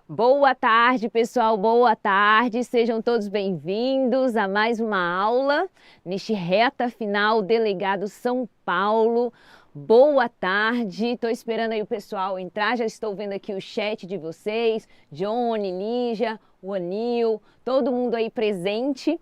Boa tarde, pessoal, boa tarde, sejam todos bem-vindos a mais uma aula neste reta final Delegado São Paulo. Boa tarde, estou esperando aí o pessoal entrar, já estou vendo aqui o chat de vocês, Johnny, Lígia, o Anil, todo mundo aí presente.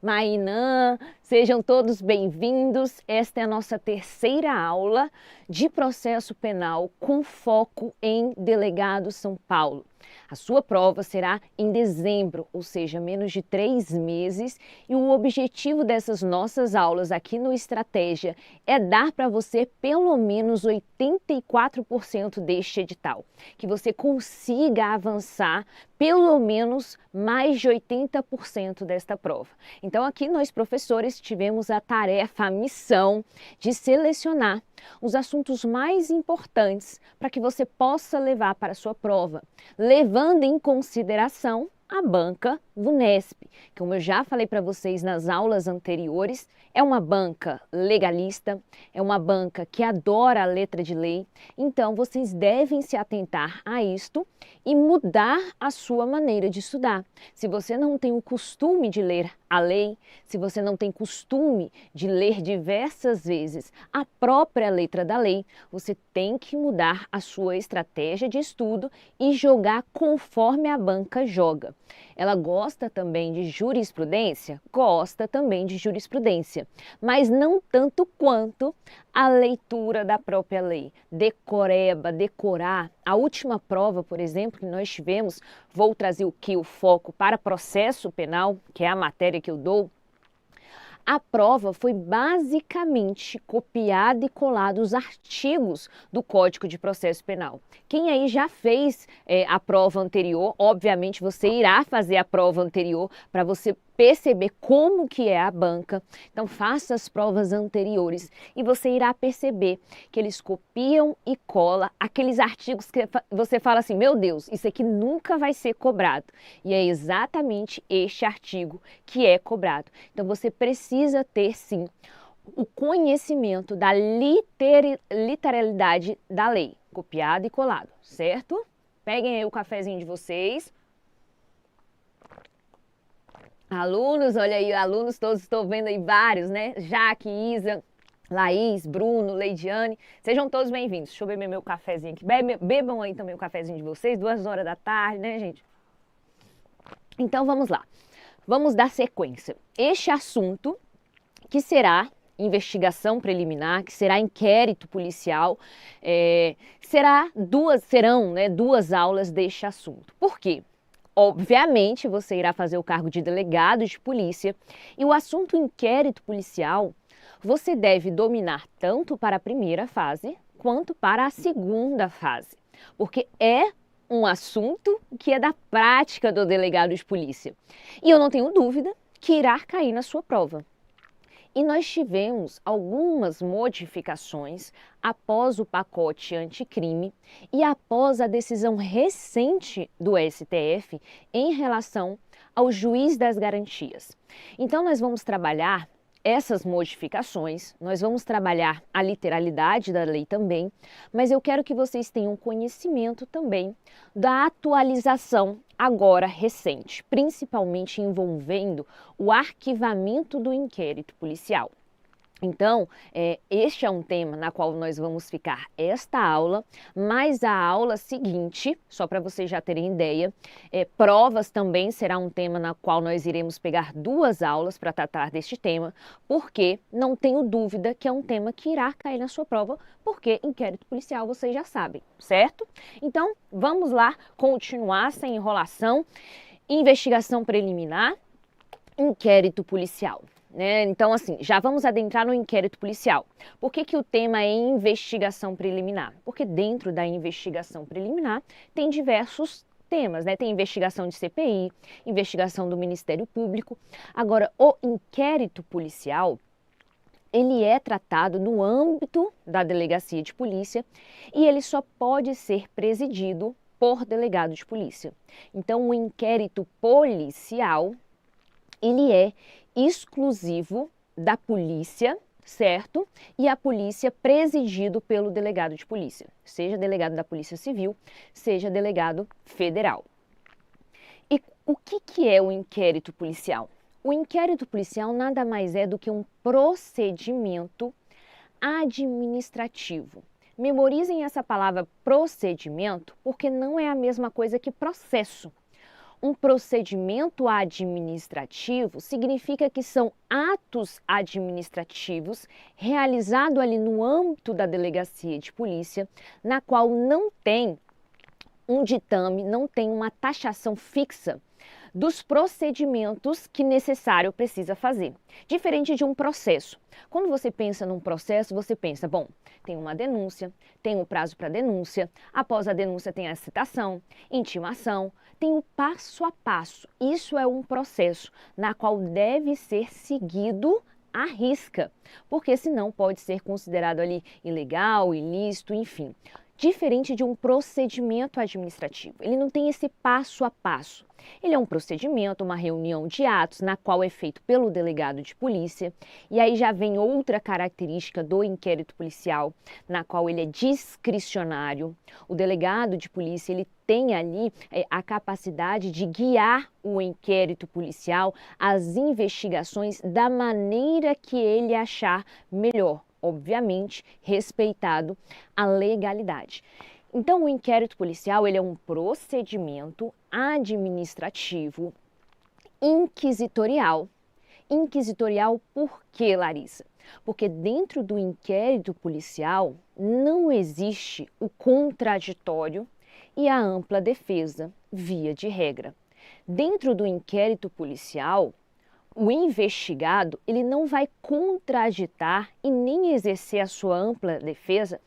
Mainã, sejam todos bem-vindos. Esta é a nossa terceira aula de processo penal com foco em Delegado São Paulo. A sua prova será em dezembro, ou seja, menos de 3 meses, e o objetivo dessas nossas aulas aqui no Estratégia é dar para você pelo menos 84% deste edital, que você consiga avançar pelo menos mais de 80% desta prova. Então aqui nós professores tivemos a tarefa, a missão de selecionar os assuntos mais importantes para que você possa levar para a sua prova, levando em consideração a banca VUNESP, que, como eu já falei para vocês nas aulas anteriores, é uma banca legalista, é uma banca que adora a letra de lei, então vocês devem se atentar a isto e mudar a sua maneira de estudar. Se você não tem o costume de ler a lei, se você não tem costume de ler diversas vezes a própria letra da lei, você tem que mudar a sua estratégia de estudo e jogar conforme a banca joga. Ela gosta também de jurisprudência? Gosta também de jurisprudência, mas não tanto quanto a leitura da própria lei. Decoreba, decorar. A última prova, por exemplo, que nós tivemos, vou trazer o foco para processo penal, que é a matéria que eu dou. A prova foi basicamente copiada e colada os artigos do Código de Processo Penal. Quem aí já fez a prova anterior, obviamente você irá fazer a prova anterior para você perceber como que é a banca. Então faça as provas anteriores e você irá perceber que eles copiam e colam aqueles artigos que você fala assim, meu Deus, isso aqui nunca vai ser cobrado. E é exatamente este artigo que é cobrado. Então você precisa ter sim o conhecimento da literalidade da lei, copiado e colado, certo? Peguem aí o cafezinho de vocês. Alunos, olha aí, alunos todos, estou vendo aí vários, né? Jaque, Isa, Laís, Bruno, Leidiane, sejam todos bem-vindos. Deixa eu beber meu cafezinho aqui. Bebam aí também o cafezinho de vocês, 2 horas da tarde, né, gente? Então, vamos lá. Vamos dar sequência. Este assunto, que será investigação preliminar, que será inquérito policial, serão duas aulas deste assunto. Por quê? Obviamente, você irá fazer o cargo de delegado de polícia e o assunto inquérito policial você deve dominar tanto para a primeira fase quanto para a segunda fase, porque é um assunto que é da prática do delegado de polícia. E eu não tenho dúvida que irá cair na sua prova. E nós tivemos algumas modificações após o pacote anticrime e após a decisão recente do STF em relação ao juiz das garantias. Então, nós vamos trabalhar essas modificações, nós vamos trabalhar a literalidade da lei também, mas eu quero que vocês tenham conhecimento também da atualização agora recente, principalmente envolvendo o arquivamento do inquérito policial. Então, este é um tema na qual nós vamos ficar esta aula, mas a aula seguinte, só para vocês já terem ideia, provas também será um tema na qual nós iremos pegar 2 aulas para tratar deste tema, porque não tenho dúvida que é um tema que irá cair na sua prova, porque inquérito policial vocês já sabem, certo? Então, vamos lá continuar sem enrolação. Investigação preliminar, inquérito policial. Então, assim, já vamos adentrar no inquérito policial. Por que o tema é investigação preliminar? Porque dentro da investigação preliminar tem diversos temas, né? Tem investigação de CPI, investigação do Ministério Público. Agora, o inquérito policial, ele é tratado no âmbito da delegacia de polícia e ele só pode ser presidido por delegado de polícia. Então, o inquérito policial, ele é exclusivo da polícia certo? E a polícia presidido pelo delegado de polícia, seja delegado da Polícia Civil, seja delegado federal. E o que é o inquérito policial? O inquérito policial nada mais é do que um procedimento administrativo. Memorizem essa palavra procedimento, porque não é a mesma coisa que processo. Um procedimento administrativo significa que são atos administrativos realizados ali no âmbito da delegacia de polícia, na qual não tem um ditame, não tem uma taxação fixa dos procedimentos que necessário precisa fazer. Diferente de um processo. Quando você pensa num processo, você pensa, bom, tem uma denúncia, tem um prazo para denúncia, após a denúncia tem a citação, intimação, tem o passo a passo. Isso é um processo na qual deve ser seguido à risca, porque senão pode ser considerado ali ilegal, ilícito, enfim. Diferente de um procedimento administrativo. Ele não tem esse passo a passo. Ele é um procedimento, uma reunião de atos, na qual é feito pelo delegado de polícia. E aí já vem outra característica do inquérito policial, na qual ele é discricionário. O delegado de polícia, ele tem ali a capacidade de guiar o inquérito policial, as investigações da maneira que ele achar melhor. Obviamente, respeitado a legalidade. Então, o inquérito policial ele é um procedimento administrativo inquisitorial. Inquisitorial por quê, Larissa? Porque dentro do inquérito policial não existe o contraditório e a ampla defesa, via de regra. Dentro do inquérito policial, o investigado ele não vai contraditar e nem exercer a sua ampla defesa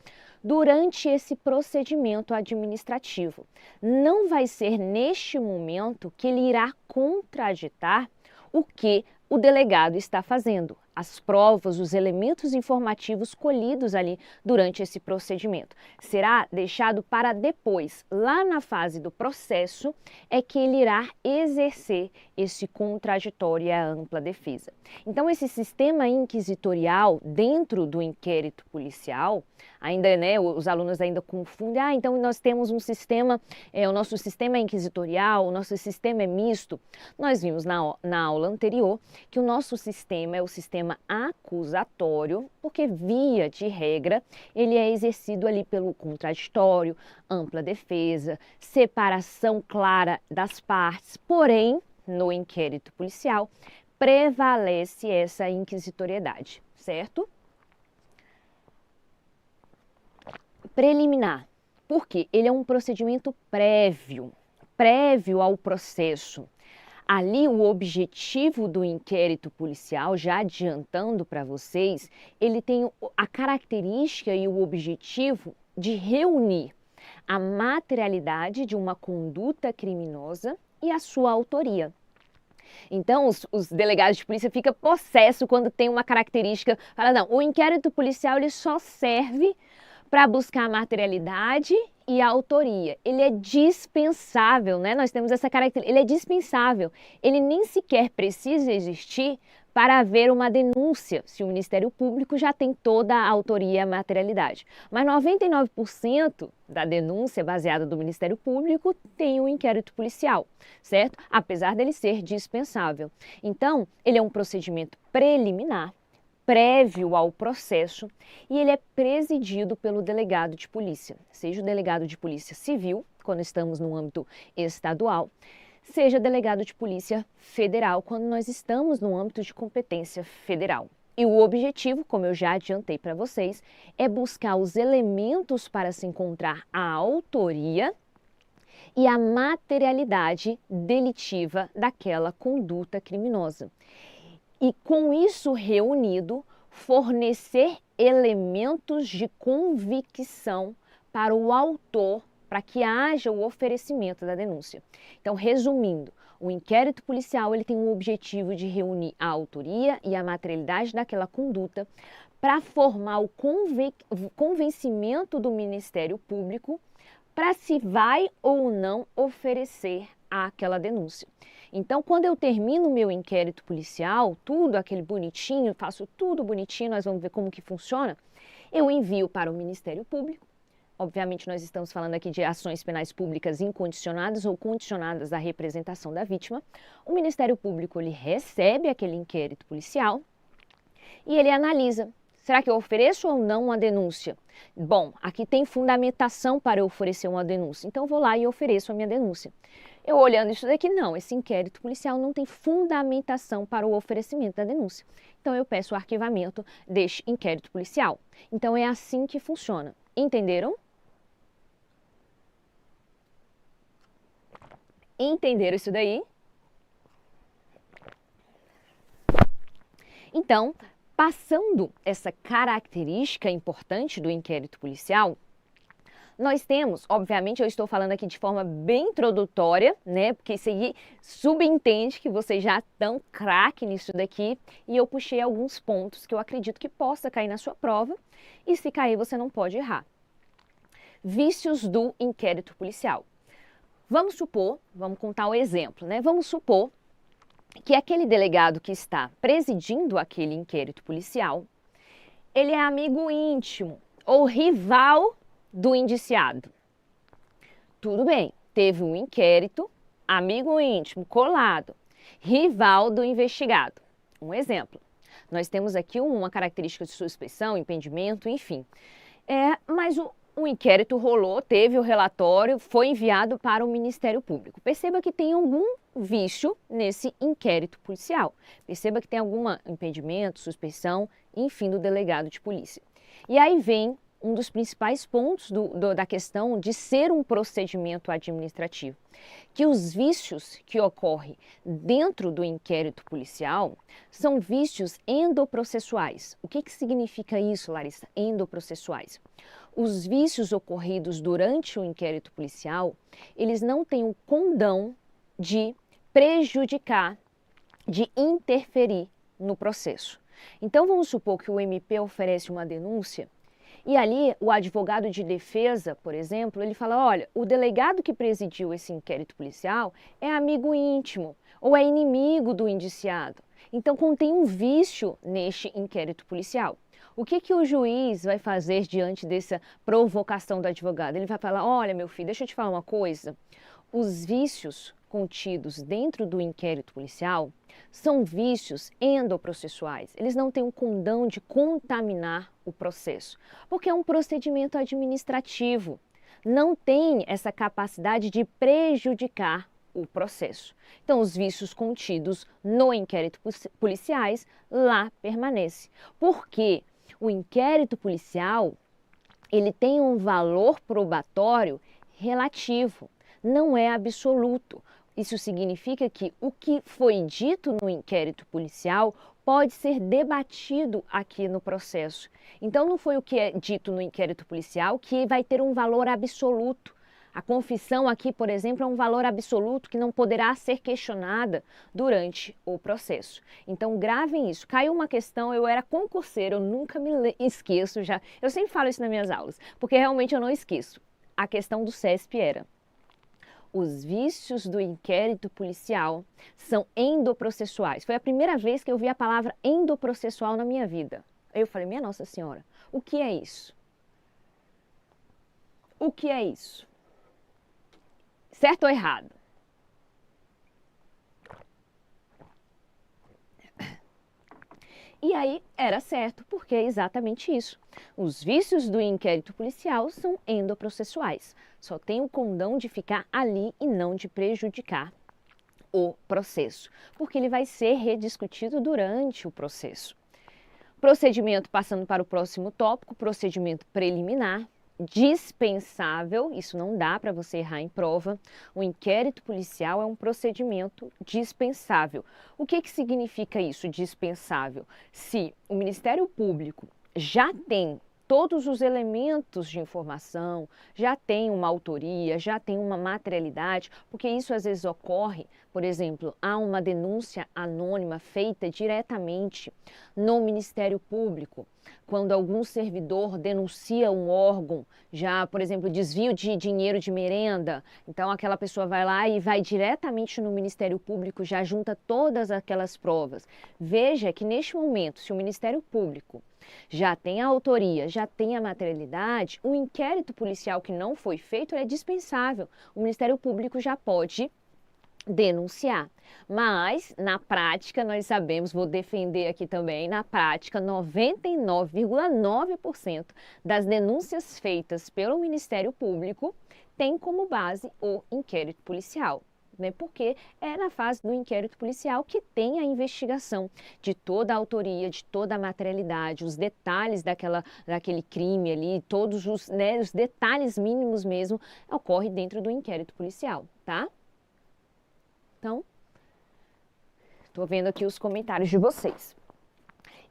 durante esse procedimento administrativo. Não vai ser neste momento que ele irá contraditar o que o delegado está fazendo, as provas, os elementos informativos colhidos ali durante esse procedimento. Será deixado para depois, lá na fase do processo, é que ele irá exercer esse contraditório e a ampla defesa. Então, esse sistema inquisitorial dentro do inquérito policial, ainda, os alunos ainda confundem, então nós temos um sistema, o nosso sistema é inquisitorial, o nosso sistema é misto. Nós vimos na aula anterior que o nosso sistema é o sistema acusatório, porque via de regra ele é exercido ali pelo contraditório, ampla defesa, separação clara das partes, porém, no inquérito policial, prevalece essa inquisitoriedade, certo? Preliminar, porque ele é um procedimento prévio ao processo. Ali o objetivo do inquérito policial, já adiantando para vocês, ele tem a característica e o objetivo de reunir a materialidade de uma conduta criminosa e a sua autoria. Então, os delegados de polícia ficam possessos quando tem uma característica, fala, não, o inquérito policial ele só serve para buscar a materialidade e a autoria. Ele é dispensável, né? Nós temos essa característica, ele é dispensável. Ele nem sequer precisa existir para haver uma denúncia, se o Ministério Público já tem toda a autoria e a materialidade. Mas 99% da denúncia baseada do Ministério Público tem um inquérito policial, certo? Apesar dele ser dispensável. Então, ele é um procedimento preliminar, prévio ao processo, e ele é presidido pelo delegado de polícia, seja o delegado de polícia civil, quando estamos no âmbito estadual, seja delegado de polícia federal, quando nós estamos no âmbito de competência federal. E o objetivo, como eu já adiantei para vocês, é buscar os elementos para se encontrar a autoria e a materialidade delitiva daquela conduta criminosa. E com isso reunido, fornecer elementos de convicção para o autor, para que haja o oferecimento da denúncia. Então, resumindo, o inquérito policial ele tem o objetivo de reunir a autoria e a materialidade daquela conduta para formar o convencimento do Ministério Público para se vai ou não oferecer àquela denúncia. Então, quando eu termino o meu inquérito policial, tudo aquele bonitinho, faço tudo bonitinho, nós vamos ver como que funciona, eu envio para o Ministério Público. Obviamente, nós estamos falando aqui de ações penais públicas incondicionadas ou condicionadas à representação da vítima. O Ministério Público, ele recebe aquele inquérito policial e ele analisa. Será que eu ofereço ou não uma denúncia? Bom, aqui tem fundamentação para eu oferecer uma denúncia, então eu vou lá e ofereço a minha denúncia. Eu olhando isso daqui, não, esse inquérito policial não tem fundamentação para o oferecimento da denúncia. Então eu peço o arquivamento deste inquérito policial. Então é assim que funciona. Entenderam? Entenderam isso daí? Então, passando essa característica importante do inquérito policial, nós temos, obviamente eu estou falando aqui de forma bem introdutória, né? Porque isso aí subentende que vocês já estão craque nisso daqui e eu puxei alguns pontos que eu acredito que possa cair na sua prova e se cair você não pode errar. Vícios do inquérito policial. Vamos supor, vamos contar um exemplo, né? Vamos supor que aquele delegado que está presidindo aquele inquérito policial, ele é amigo íntimo ou rival do indiciado. Tudo bem, teve um inquérito, amigo íntimo, colado, rival do investigado. Um exemplo, nós temos aqui uma característica de suspeição, impedimento, enfim. Mas o inquérito rolou, teve o relatório, foi enviado para o Ministério Público. Perceba que tem algum vício nesse inquérito policial. Perceba que tem algum impedimento, suspeição, enfim, do delegado de polícia. E aí vem um dos principais pontos da questão de ser um procedimento administrativo, que os vícios que ocorrem dentro do inquérito policial são vícios endoprocessuais. O que significa isso, Larissa? Endoprocessuais. Os vícios ocorridos durante o inquérito policial, eles não têm o condão de prejudicar, de interferir no processo. Então, vamos supor que o MP oferece uma denúncia e ali o advogado de defesa, por exemplo, ele fala, olha, o delegado que presidiu esse inquérito policial é amigo íntimo ou é inimigo do indiciado. Então, contém um vício neste inquérito policial. O que o juiz vai fazer diante dessa provocação do advogado? Ele vai falar, olha, meu filho, deixa eu te falar uma coisa. Os vícios contidos dentro do inquérito policial são vícios endoprocessuais. Eles não têm o condão de contaminar o processo, porque é um procedimento administrativo. Não tem essa capacidade de prejudicar o processo. Então, os vícios contidos no inquérito policiais lá permanecem. Por quê? O inquérito policial, ele tem um valor probatório relativo, não é absoluto. Isso significa que o que foi dito no inquérito policial pode ser debatido aqui no processo. Então, não foi o que é dito no inquérito policial que vai ter um valor absoluto. A confissão aqui, por exemplo, é um valor absoluto que não poderá ser questionada durante o processo. Então, gravem isso. Caiu uma questão, eu era concurseira, eu nunca me esqueço já. Eu sempre falo isso nas minhas aulas, porque realmente eu não esqueço. A questão do CESP era: os vícios do inquérito policial são endoprocessuais. Foi a primeira vez que eu vi a palavra endoprocessual na minha vida. Aí eu falei, minha Nossa Senhora, o que é isso? O que é isso? Certo ou errado? E aí era certo, porque é exatamente isso. Os vícios do inquérito policial são endoprocessuais. Só tem o condão de ficar ali e não de prejudicar o processo, porque ele vai ser rediscutido durante o processo. Procedimento, passando para o próximo tópico, procedimento preliminar. Dispensável, isso não dá para você errar em prova. O inquérito policial é um procedimento dispensável. O que significa isso, dispensável? Se o Ministério Público já tem todos os elementos de informação, já tem uma autoria, já tem uma materialidade, porque isso às vezes ocorre, por exemplo, há uma denúncia anônima feita diretamente no Ministério Público, quando algum servidor denuncia um órgão, já, por exemplo, desvio de dinheiro de merenda, então aquela pessoa vai lá e vai diretamente no Ministério Público, já junta todas aquelas provas. Veja que neste momento, se o Ministério Público já tem a autoria, já tem a materialidade, o inquérito policial que não foi feito é dispensável. O Ministério Público já pode denunciar. Mas, na prática, nós sabemos, vou defender aqui também, na prática, 99,9% das denúncias feitas pelo Ministério Público tem como base o inquérito policial. Né? Porque é na fase do inquérito policial que tem a investigação de toda a autoria, de toda a materialidade, os detalhes daquele crime ali, todos os, né, os detalhes mínimos mesmo, ocorre dentro do inquérito policial, tá? Então, estou vendo aqui os comentários de vocês.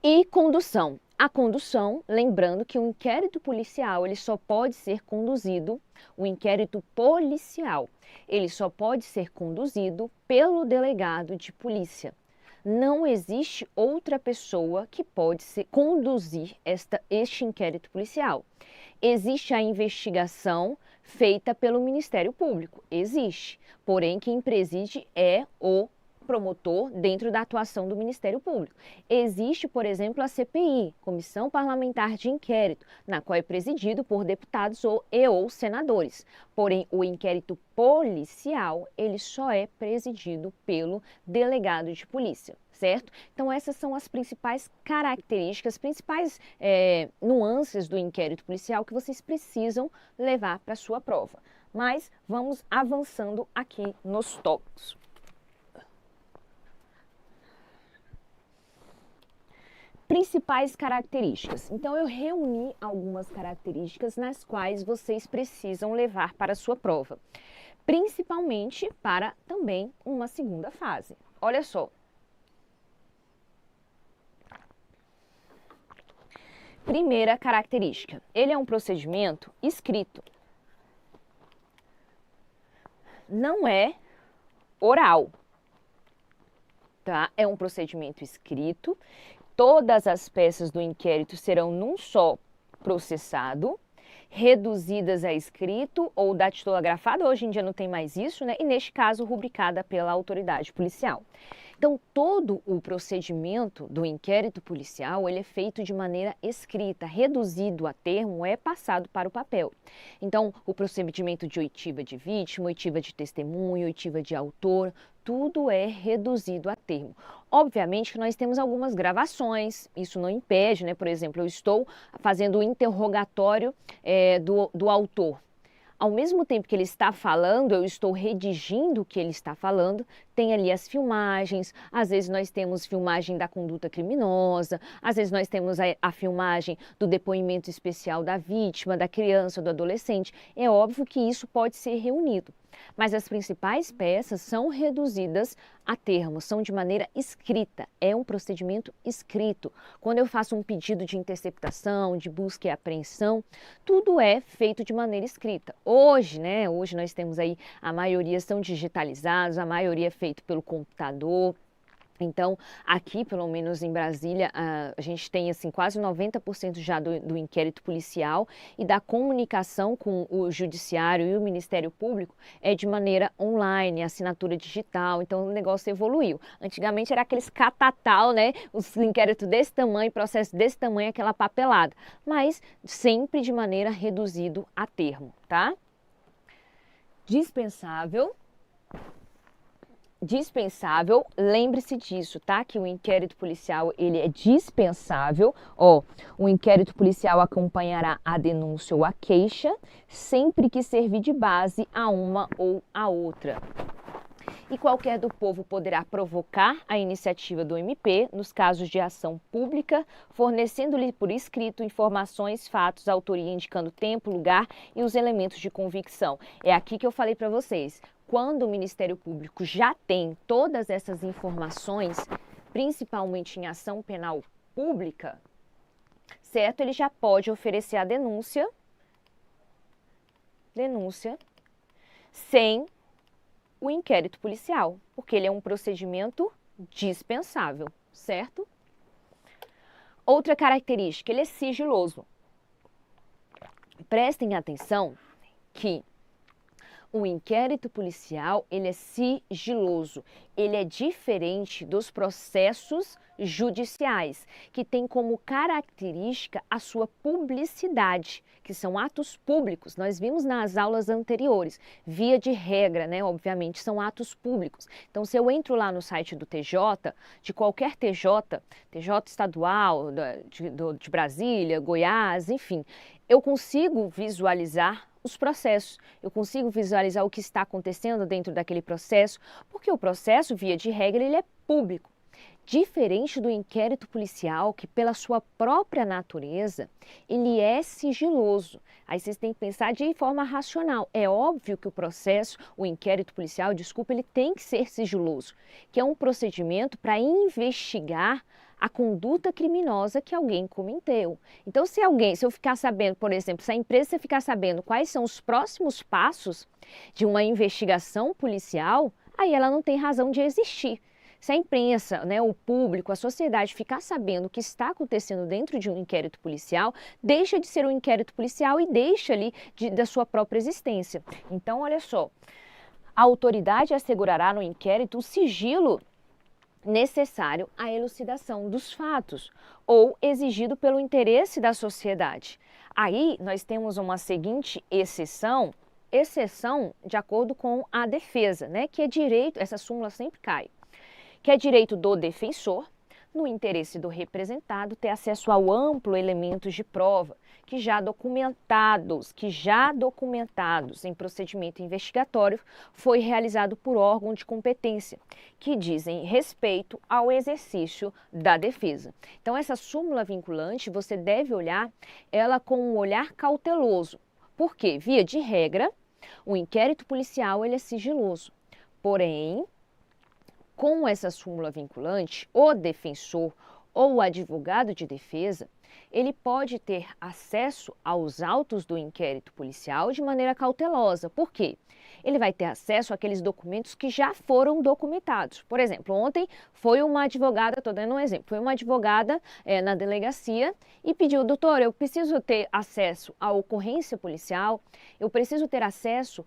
E condução. A condução, lembrando que o inquérito policial, ele só pode ser conduzido, o inquérito policial, ele só pode ser conduzido pelo delegado de polícia. Não existe outra pessoa que pode conduzir este inquérito policial. Existe a investigação feita pelo Ministério Público, existe, porém quem preside é o promotor dentro da atuação do Ministério Público. Existe, por exemplo, a CPI, Comissão Parlamentar de Inquérito, na qual é presidido por deputados ou senadores. Porém, o inquérito policial, ele só é presidido pelo delegado de polícia, certo? Então, essas são as principais características, principais nuances do inquérito policial que vocês precisam levar para a sua prova. Mas vamos avançando aqui nos tópicos. Principais características. Então, eu reuni algumas características nas quais vocês precisam levar para a sua prova, principalmente para também uma segunda fase. Olha só. Primeira característica, ele é um procedimento escrito. Não é oral, tá? É um procedimento escrito. Todas as peças do inquérito serão num só processado, reduzidas a escrito ou datilografada, hoje em dia não tem mais isso, né? E neste caso, rubricada pela autoridade policial. Então, todo o procedimento do inquérito policial, ele é feito de maneira escrita, reduzido a termo, é passado para o papel. Então, o procedimento de oitiva de vítima, oitiva de testemunho, oitiva de autor, tudo é reduzido a termo. Obviamente que nós temos algumas gravações, isso não impede, né? Por exemplo, eu estou fazendo o interrogatório do autor. Ao mesmo tempo que ele está falando, eu estou redigindo o que ele está falando, tem ali as filmagens, às vezes nós temos filmagem da conduta criminosa, às vezes nós temos a filmagem do depoimento especial da vítima, da criança ou do adolescente. É óbvio que isso pode ser reunido, mas as principais peças são reduzidas a termo, são de maneira escrita, é um procedimento escrito. Quando eu faço um pedido de interceptação, de busca e apreensão, tudo é feito de maneira escrita. Hoje, né, hoje nós temos aí, a maioria são digitalizados, a maioria é feito pelo computador. Então, aqui, pelo menos em Brasília, a gente tem assim, quase 90% já do inquérito policial e da comunicação com o Judiciário e o Ministério Público é de maneira online, assinatura digital, então o negócio evoluiu. Antigamente era aqueles catatal, né? Os inquéritos desse tamanho, processo desse tamanho, aquela papelada, mas sempre de maneira reduzido a termo, tá? Dispensável, lembre-se disso, tá? Que o inquérito policial, ele é dispensável. O inquérito policial acompanhará a denúncia ou a queixa, sempre que servir de base a uma ou a outra. E qualquer do povo poderá provocar a iniciativa do MP nos casos de ação pública, fornecendo-lhe por escrito informações, fatos, autoria, indicando tempo, lugar e os elementos de convicção. É aqui que eu falei para vocês. Quando o Ministério Público já tem todas essas informações, principalmente em ação penal pública, certo? Ele já pode oferecer a denúncia sem o inquérito policial, porque ele é um procedimento dispensável, certo? Outra característica, ele é sigiloso. Prestem atenção que o inquérito policial, ele é sigiloso, ele é diferente dos processos judiciais, que tem como característica a sua publicidade, que são atos públicos. Nós vimos nas aulas anteriores, via de regra, né, obviamente, são atos públicos. Então, se eu entro lá no site do TJ, de qualquer TJ, TJ estadual, de Brasília, Goiás, enfim, eu consigo visualizar os processos, eu consigo visualizar o que está acontecendo dentro daquele processo, porque o processo, via de regra, ele é público. Diferente do inquérito policial, que pela sua própria natureza, ele é sigiloso. Aí vocês têm que pensar de forma racional. É óbvio que o processo, o inquérito policial, desculpa, ele tem que ser sigiloso, que é um procedimento para investigar a conduta criminosa que alguém cometeu. Então, se eu ficar sabendo, por exemplo, se a empresa ficar sabendo quais são os próximos passos de uma investigação policial, aí ela não tem razão de existir. Se a imprensa, né, o público, a sociedade ficar sabendo o que está acontecendo dentro de um inquérito policial, deixa de ser um inquérito policial e deixa ali da sua própria existência. Então, olha só, a autoridade assegurará no inquérito o sigilo necessário à elucidação dos fatos ou exigido pelo interesse da sociedade. Aí nós temos uma seguinte exceção de acordo com a defesa, né, que é direito, essa súmula sempre cai, que é direito do defensor, no interesse do representado, ter acesso ao amplo elementos de prova que já documentados em procedimento investigatório foi realizado por órgão de competência, que dizem respeito ao exercício da defesa. Então, essa súmula vinculante, você deve olhar ela com um olhar cauteloso, porque, via de regra, o inquérito policial ele é sigiloso, porém, com essa súmula vinculante, o defensor ou o advogado de defesa, ele pode ter acesso aos autos do inquérito policial de maneira cautelosa. Por quê? Ele vai ter acesso àqueles documentos que já foram documentados. Por exemplo, ontem foi uma advogada, estou dando um exemplo, foi uma advogada na delegacia e pediu, doutor, eu preciso ter acesso à ocorrência policial, eu preciso ter acesso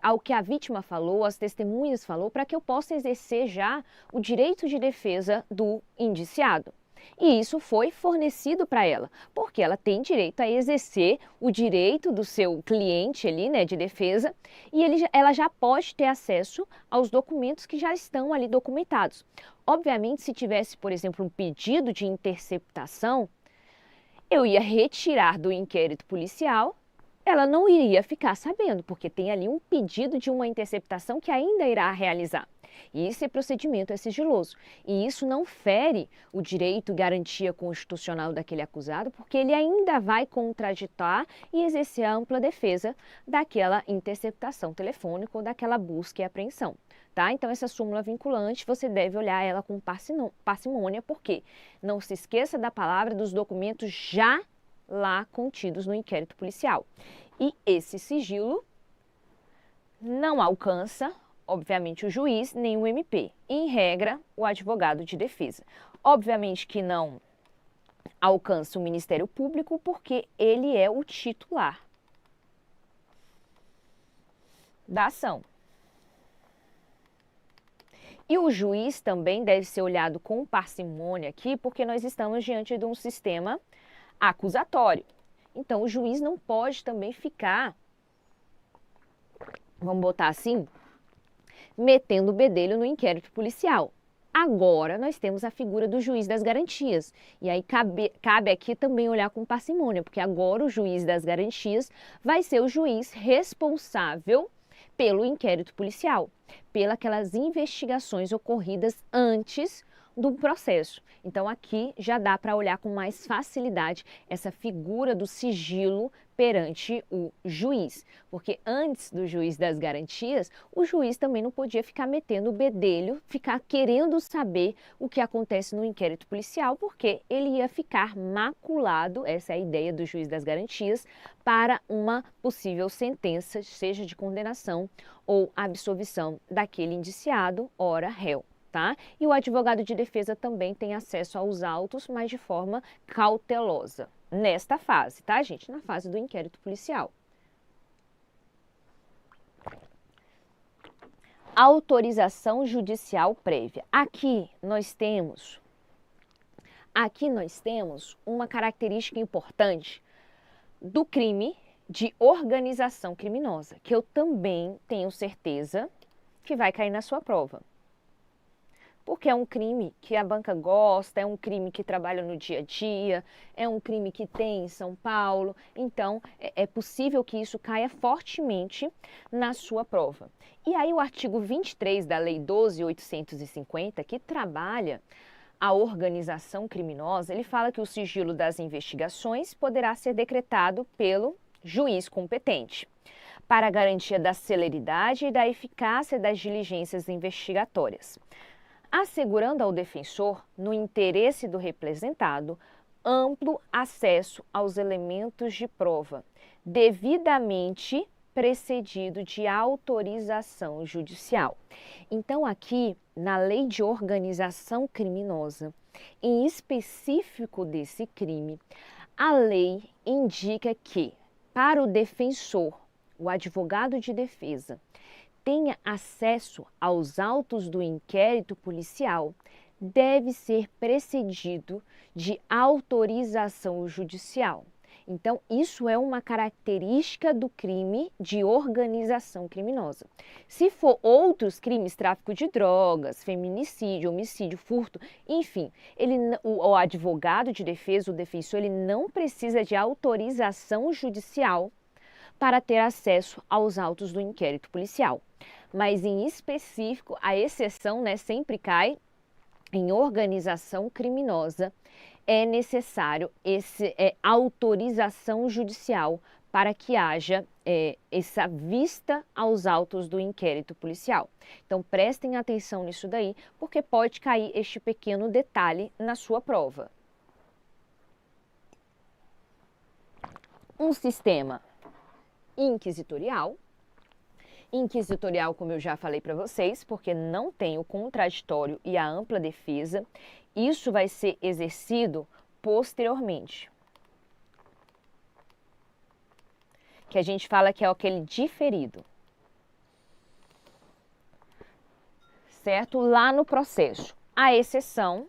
ao que a vítima falou, as testemunhas falou, para que eu possa exercer já o direito de defesa do indiciado. E isso foi fornecido para ela, porque ela tem direito a exercer o direito do seu cliente ali, né, de defesa, e ela já pode ter acesso aos documentos que já estão ali documentados. Obviamente, se tivesse, por exemplo, um pedido de interceptação, eu ia retirar do inquérito policial, ela não iria ficar sabendo, porque tem ali um pedido de uma interceptação que ainda irá realizar. E esse procedimento é sigiloso. E isso não fere o direito e garantia constitucional daquele acusado, porque ele ainda vai contraditar e exercer a ampla defesa daquela interceptação telefônica ou daquela busca e apreensão. Tá? Então, essa súmula vinculante, você deve olhar ela com parcimônia, porque não se esqueça da palavra dos documentos já lá contidos no inquérito policial. E esse sigilo não alcança, obviamente, o juiz nem o MP. Em regra, o advogado de defesa. Obviamente que não alcança o Ministério Público porque ele é o titular da ação. E o juiz também deve ser olhado com parcimônia aqui, porque nós estamos diante de um sistema acusatório. Então, o juiz não pode também ficar, vamos botar assim, metendo o bedelho no inquérito policial. Agora, nós temos a figura do juiz das garantias. E aí cabe aqui também olhar com parcimônia, porque agora o juiz das garantias vai ser o juiz responsável pelo inquérito policial, pelas investigações ocorridas antes do processo. Então, aqui já dá para olhar com mais facilidade essa figura do sigilo perante o juiz, porque antes do juiz das garantias, o juiz também não podia ficar metendo o bedelho, ficar querendo saber o que acontece no inquérito policial, porque ele ia ficar maculado, essa é a ideia do juiz das garantias, para uma possível sentença, seja de condenação ou absolvição daquele indiciado, ora réu. Tá? E o advogado de defesa também tem acesso aos autos, mas de forma cautelosa. Nesta fase, tá, gente? Na fase do inquérito policial. Autorização judicial prévia. Aqui nós temos uma característica importante do crime de organização criminosa, que eu também tenho certeza que vai cair na sua prova. Porque é um crime que a banca gosta, é um crime que trabalha no dia a dia, é um crime que tem em São Paulo, então é possível que isso caia fortemente na sua prova. E aí o artigo 23 da Lei 12.850, que trabalha a organização criminosa, ele fala que o sigilo das investigações poderá ser decretado pelo juiz competente, para a garantia da celeridade e da eficácia das diligências investigatórias, assegurando ao defensor, no interesse do representado, amplo acesso aos elementos de prova, devidamente precedido de autorização judicial. Então, aqui, na Lei de Organização Criminosa, em específico desse crime, a lei indica que, para o defensor, o advogado de defesa, tenha acesso aos autos do inquérito policial, deve ser precedido de autorização judicial. Então, isso é uma característica do crime de organização criminosa. Se for outros crimes, tráfico de drogas, feminicídio, homicídio, furto, enfim, o advogado de defesa, o defensor, ele não precisa de autorização judicial para ter acesso aos autos do inquérito policial. Mas, em específico, a exceção, sempre cai em organização criminosa, é necessário autorização judicial para que haja essa vista aos autos do inquérito policial. Então, prestem atenção nisso daí, porque pode cair este pequeno detalhe na sua prova. Um sistema inquisitorial. Inquisitorial, como eu já falei para vocês, porque não tem o contraditório e a ampla defesa. Isso vai ser exercido posteriormente. Que a gente fala que é aquele diferido. Certo? Lá no processo. A exceção,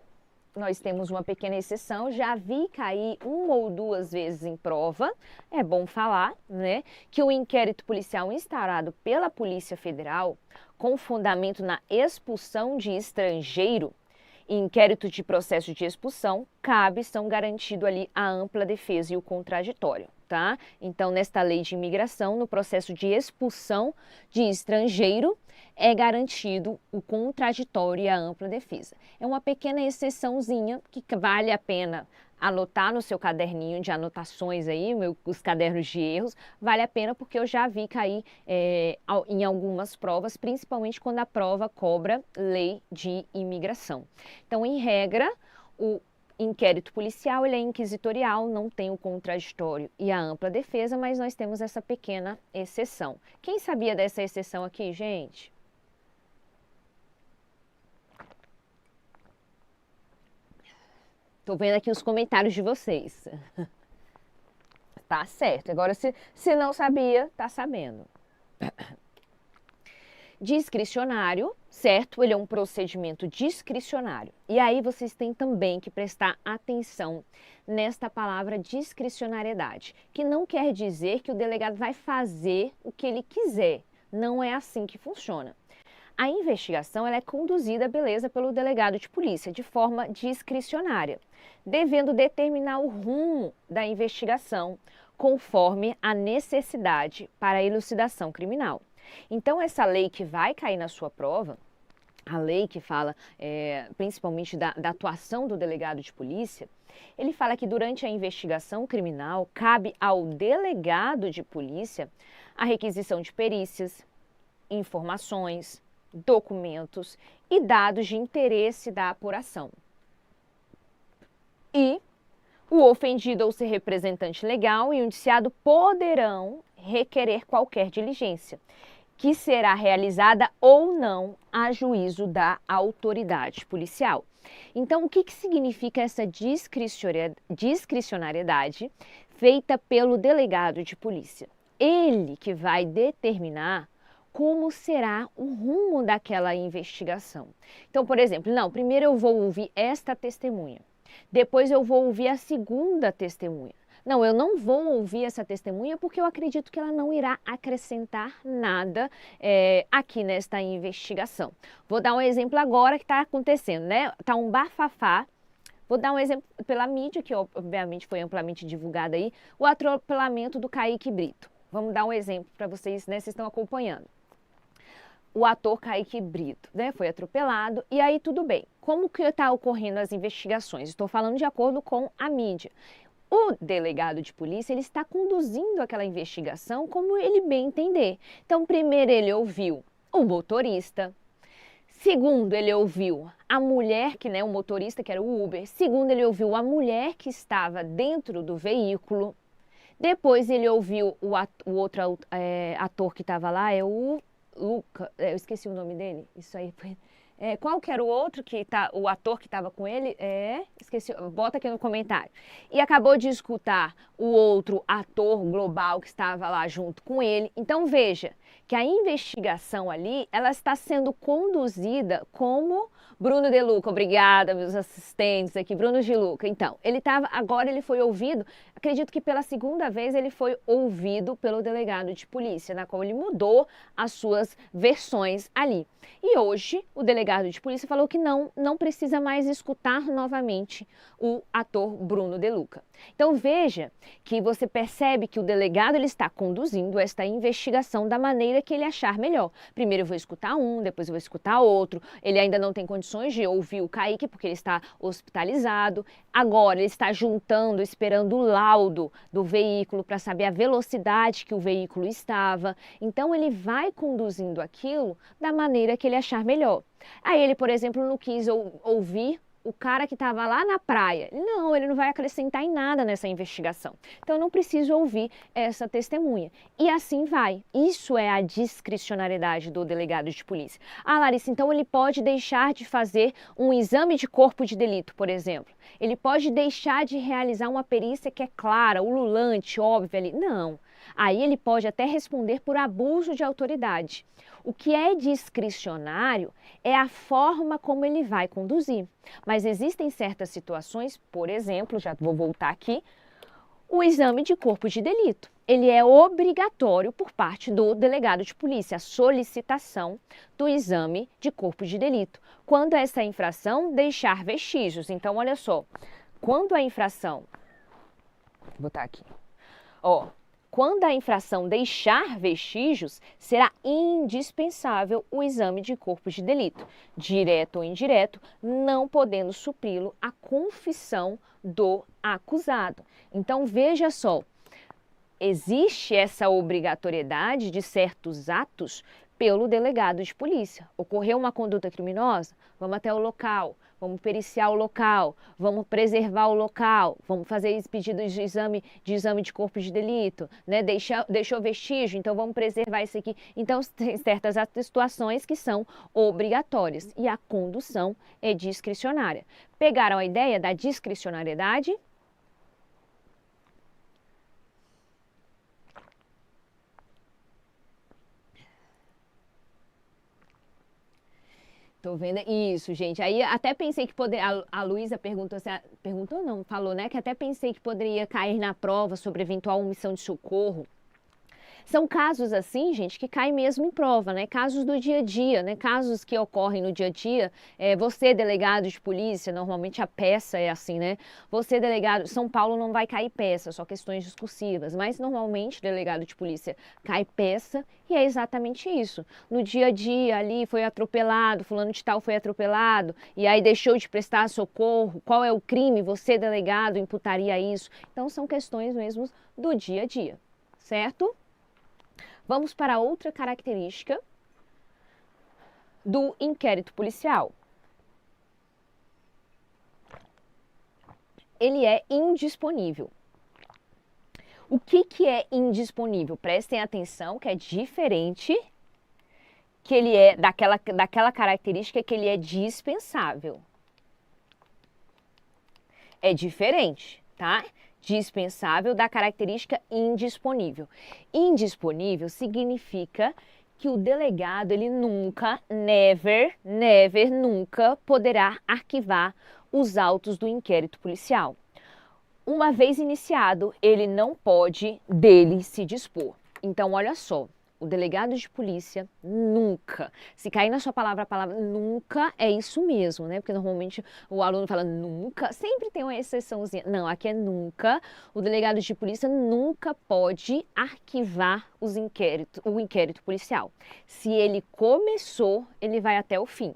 nós temos uma pequena exceção, já vi cair uma ou duas vezes em prova, é bom falar, né, que o inquérito policial instaurado pela Polícia Federal, com fundamento na expulsão de estrangeiro, inquérito de processo de expulsão, são garantido ali a ampla defesa e o contraditório, tá? Então, nesta lei de imigração, no processo de expulsão de estrangeiro, é garantido o contraditório e a ampla defesa. É uma pequena exceçãozinha que vale a pena anotar no seu caderninho de anotações aí, os cadernos de erros, vale a pena porque eu já vi cair em algumas provas, principalmente quando a prova cobra lei de imigração. Então, em regra, o inquérito policial ele é inquisitorial, não tem o contraditório e a ampla defesa, mas nós temos essa pequena exceção. Quem sabia dessa exceção aqui, gente? Tô vendo aqui os comentários de vocês. Tá certo. Agora, se não sabia, tá sabendo. Discricionário, certo? Ele é um procedimento discricionário. E aí vocês têm também que prestar atenção nesta palavra discricionariedade, que não quer dizer que o delegado vai fazer o que ele quiser. Não é assim que funciona. A investigação ela é conduzida, beleza, pelo delegado de polícia, de forma discricionária, devendo determinar o rumo da investigação conforme a necessidade para a elucidação criminal. Então, essa lei que vai cair na sua prova, a lei que fala principalmente da atuação do delegado de polícia, Ele fala que durante a investigação criminal, cabe ao delegado de polícia a requisição de perícias, informações, documentos e dados de interesse da apuração. E o ofendido ou seu representante legal e o indiciado poderão requerer qualquer diligência, que será realizada ou não a juízo da autoridade policial. Então, o que significa essa discricionariedade feita pelo delegado de polícia? Ele que vai determinar como será o rumo daquela investigação. Então, por exemplo, não, primeiro eu vou ouvir esta testemunha, depois eu vou ouvir a segunda testemunha. Não, eu não vou ouvir essa testemunha porque eu acredito que ela não irá acrescentar nada aqui nesta investigação. Vou dar um exemplo agora que está acontecendo, né? Está um bafafá. Vou dar um exemplo pela mídia, que obviamente foi amplamente divulgado aí, o atropelamento do Kaique Brito. Vamos dar um exemplo para vocês, né? Vocês estão acompanhando. O ator Kaique Brito, né, foi atropelado e aí tudo bem. Como que está ocorrendo as investigações? Estou falando de acordo com a mídia. O delegado de polícia, ele está conduzindo aquela investigação como ele bem entender. Então, primeiro ele ouviu o motorista. Segundo, ele ouviu a mulher, que, né, o motorista, que era o Uber. Segundo, ele ouviu a mulher que estava dentro do veículo. Depois, ele ouviu o outro ator que estava lá, é o Luca, eu esqueci o nome dele. Isso aí foi... qual que era o outro o ator que estava com ele? Esqueci, bota aqui no comentário. E acabou de escutar o outro ator global que estava lá junto com ele. Então veja que a investigação ali, ela está sendo conduzida como Bruno De Luca. Obrigada, meus assistentes aqui, Bruno de Luca. Então, agora ele foi ouvido, acredito que pela segunda vez ele foi ouvido pelo delegado de polícia, na qual ele mudou as suas versões ali. E hoje o delegado de polícia falou que não precisa mais escutar novamente o ator Bruno De Luca. Então veja que você percebe que o delegado ele está conduzindo esta investigação da maneira que ele achar melhor. Primeiro eu vou escutar um, depois eu vou escutar outro. Ele ainda não tem condições de ouvir o Kaique porque ele está hospitalizado. Agora ele está juntando, esperando o laudo do veículo para saber a velocidade que o veículo estava. Então ele vai conduzindo aquilo da maneira que ele achar melhor. Aí ele, por exemplo, não quis ouvir o cara que estava lá na praia. Não, ele não vai acrescentar em nada nessa investigação. Então, eu não preciso ouvir essa testemunha. E assim vai. Isso é a discricionariedade do delegado de polícia. Ah, Larissa, então ele pode deixar de fazer um exame de corpo de delito, por exemplo. Ele pode deixar de realizar uma perícia que é clara, ululante, óbvia ali. Não. Aí ele pode até responder por abuso de autoridade. O que é discricionário é a forma como ele vai conduzir. Mas existem certas situações, por exemplo, já vou voltar aqui, o exame de corpo de delito. Ele é obrigatório por parte do delegado de polícia, a solicitação do exame de corpo de delito, quando essa infração deixar vestígios. Então, olha só, quando a infração... Vou botar aqui. Quando a infração deixar vestígios, será indispensável o exame de corpo de delito, direto ou indireto, não podendo supri-lo a confissão do acusado. Então, veja só, existe essa obrigatoriedade de certos atos pelo delegado de polícia. Ocorreu uma conduta criminosa? Vamos até o local. Vamos periciar o local, vamos preservar o local, vamos fazer esse pedido de exame de corpo de delito, né? Deixou vestígio, então vamos preservar isso aqui. Então, tem certas situações que são obrigatórias e a condução é discricionária. Pegaram a ideia da discricionariedade? Tô vendo isso, gente. Aí até pensei que poderia. A Luísa perguntou, perguntou não, falou, né? Que até pensei que poderia cair na prova sobre eventual omissão de socorro. São casos assim, gente, que caem mesmo em prova, né? Casos do dia a dia, né? Casos que ocorrem no dia a dia. Você, delegado de polícia, normalmente a peça é assim, né? Você, delegado, São Paulo não vai cair peça, só questões discursivas, mas normalmente, delegado de polícia, cai peça e é exatamente isso. No dia a dia ali foi atropelado, fulano de tal foi atropelado, e aí deixou de prestar socorro, qual é o crime? Você, delegado, imputaria isso. Então são questões mesmo do dia a dia, certo? Vamos para outra característica do inquérito policial. Ele é indisponível. O que é indisponível? Prestem atenção que é diferente, que ele é daquela característica que ele é dispensável. É diferente, tá? Dispensável da característica indisponível. Indisponível significa que o delegado, ele nunca, nunca poderá arquivar os autos do inquérito policial. Uma vez iniciado, ele não pode dele se dispor. Então, olha só, o delegado de polícia nunca, se cair na sua palavra, a palavra nunca é isso mesmo, né? Porque normalmente o aluno fala nunca, sempre tem uma exceçãozinha. Não, aqui é nunca. O delegado de polícia nunca pode arquivar o inquérito policial. Se ele começou, ele vai até o fim.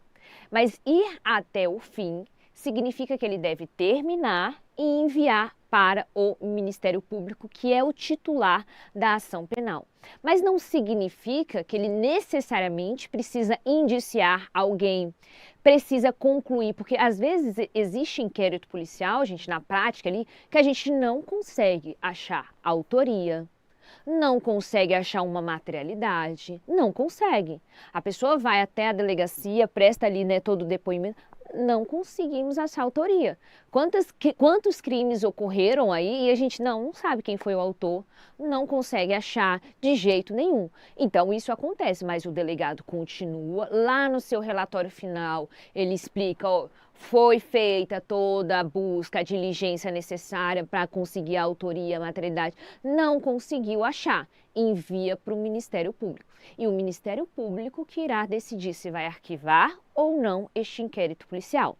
Mas ir até o fim significa que ele deve terminar e enviar para o Ministério Público, que é o titular da ação penal. Mas não significa que ele necessariamente precisa indiciar alguém, precisa concluir, porque às vezes existe inquérito policial, gente, na prática ali, que a gente não consegue achar autoria, não consegue achar uma materialidade, não consegue. A pessoa vai até a delegacia, presta ali, né, todo o depoimento, não conseguimos achar autoria. Quantos crimes ocorreram aí e a gente não sabe quem foi o autor, não consegue achar de jeito nenhum. Então isso acontece, mas o delegado continua, lá no seu relatório final, ele explica, ó, foi feita toda a busca, a diligência necessária para conseguir a autoria, a materialidade, não conseguiu achar, envia para o Ministério Público. E o Ministério Público que irá decidir se vai arquivar ou não este inquérito policial.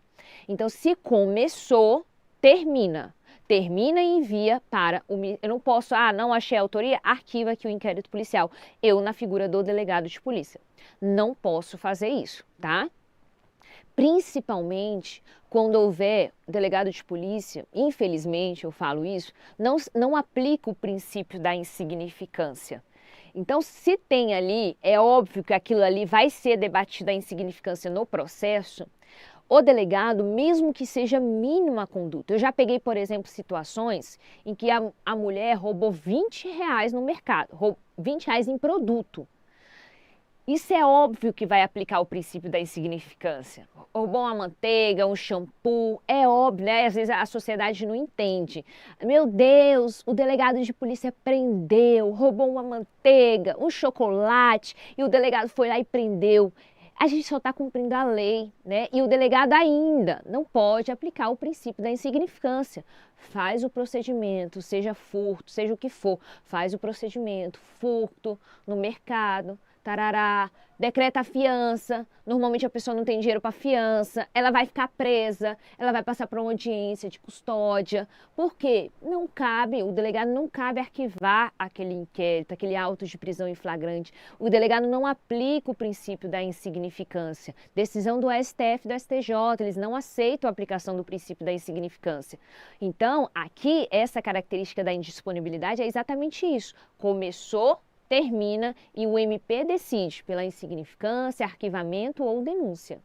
Então, se começou, termina. Termina e envia para o... Eu não posso, não achei a autoria, arquiva aqui o inquérito policial. Eu, na figura do delegado de polícia. Não posso fazer isso, tá? Principalmente quando houver delegado de polícia, infelizmente eu falo isso, não aplica o princípio da insignificância. Então, se tem ali, é óbvio que aquilo ali vai ser debatido a insignificância no processo, o delegado, mesmo que seja mínima a conduta. Eu já peguei, por exemplo, situações em que a mulher roubou R$ 20 no mercado, R$ 20 em produto. Isso é óbvio que vai aplicar o princípio da insignificância. Roubou uma manteiga, um shampoo, é óbvio, né? Às vezes a sociedade não entende. Meu Deus, o delegado de polícia prendeu, roubou uma manteiga, um chocolate, e o delegado foi lá e prendeu. A gente só está cumprindo a lei, né? E o delegado ainda não pode aplicar o princípio da insignificância. Faz o procedimento, seja furto, seja o que for, faz o procedimento, furto no mercado, tarará, decreta a fiança, normalmente a pessoa não tem dinheiro para fiança, ela vai ficar presa, ela vai passar por uma audiência de custódia. Por quê? Não cabe, o delegado não cabe arquivar aquele inquérito, aquele auto de prisão em flagrante. O delegado não aplica o princípio da insignificância. Decisão do STF e do STJ, eles não aceitam a aplicação do princípio da insignificância. Então, aqui, essa característica da indisponibilidade é exatamente isso. Começou, termina e o MP decide pela insignificância, arquivamento ou denúncia.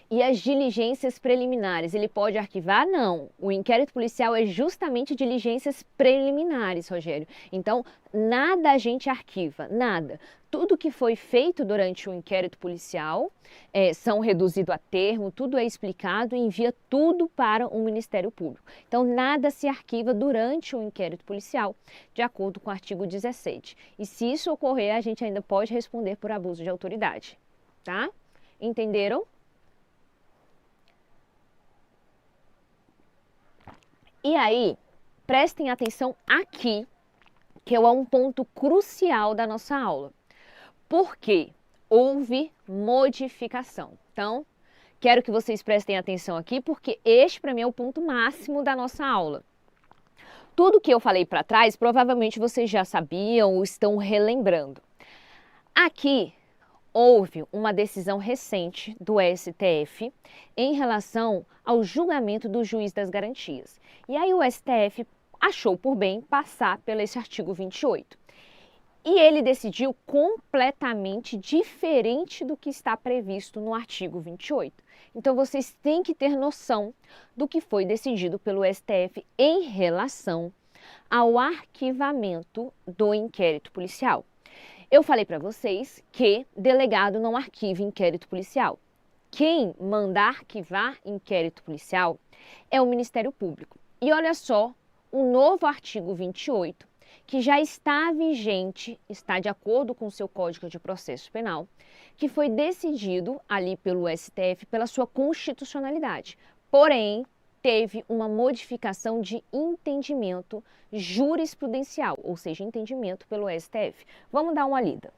E as diligências preliminares, ele pode arquivar? Não. O inquérito policial é justamente diligências preliminares, Rogério. Então, nada a gente arquiva, nada. Tudo que foi feito durante o inquérito policial são reduzido a termo, tudo é explicado e envia tudo para o Ministério Público. Então, nada se arquiva durante o inquérito policial, de acordo com o artigo 17. E se isso ocorrer, a gente ainda pode responder por abuso de autoridade, tá? Entenderam? E aí, prestem atenção aqui, que é um ponto crucial da nossa aula. Porque houve modificação. Então, quero que vocês prestem atenção aqui, porque este para mim é o ponto máximo da nossa aula. Tudo que eu falei para trás, provavelmente vocês já sabiam ou estão relembrando. Aqui houve uma decisão recente do STF em relação ao julgamento do juiz das garantias. E aí o STF achou por bem passar pelo esse artigo 28. E ele decidiu completamente diferente do que está previsto no artigo 28. Então vocês têm que ter noção do que foi decidido pelo STF em relação ao arquivamento do inquérito policial. Eu falei para vocês que delegado não arquiva inquérito policial. Quem manda arquivar inquérito policial é o Ministério Público. E olha só, o novo artigo 28, que já está vigente, está de acordo com o seu Código de Processo Penal, que foi decidido ali pelo STF pela sua constitucionalidade. Porém, teve uma modificação de entendimento jurisprudencial, ou seja, entendimento pelo STF. Vamos dar uma lida.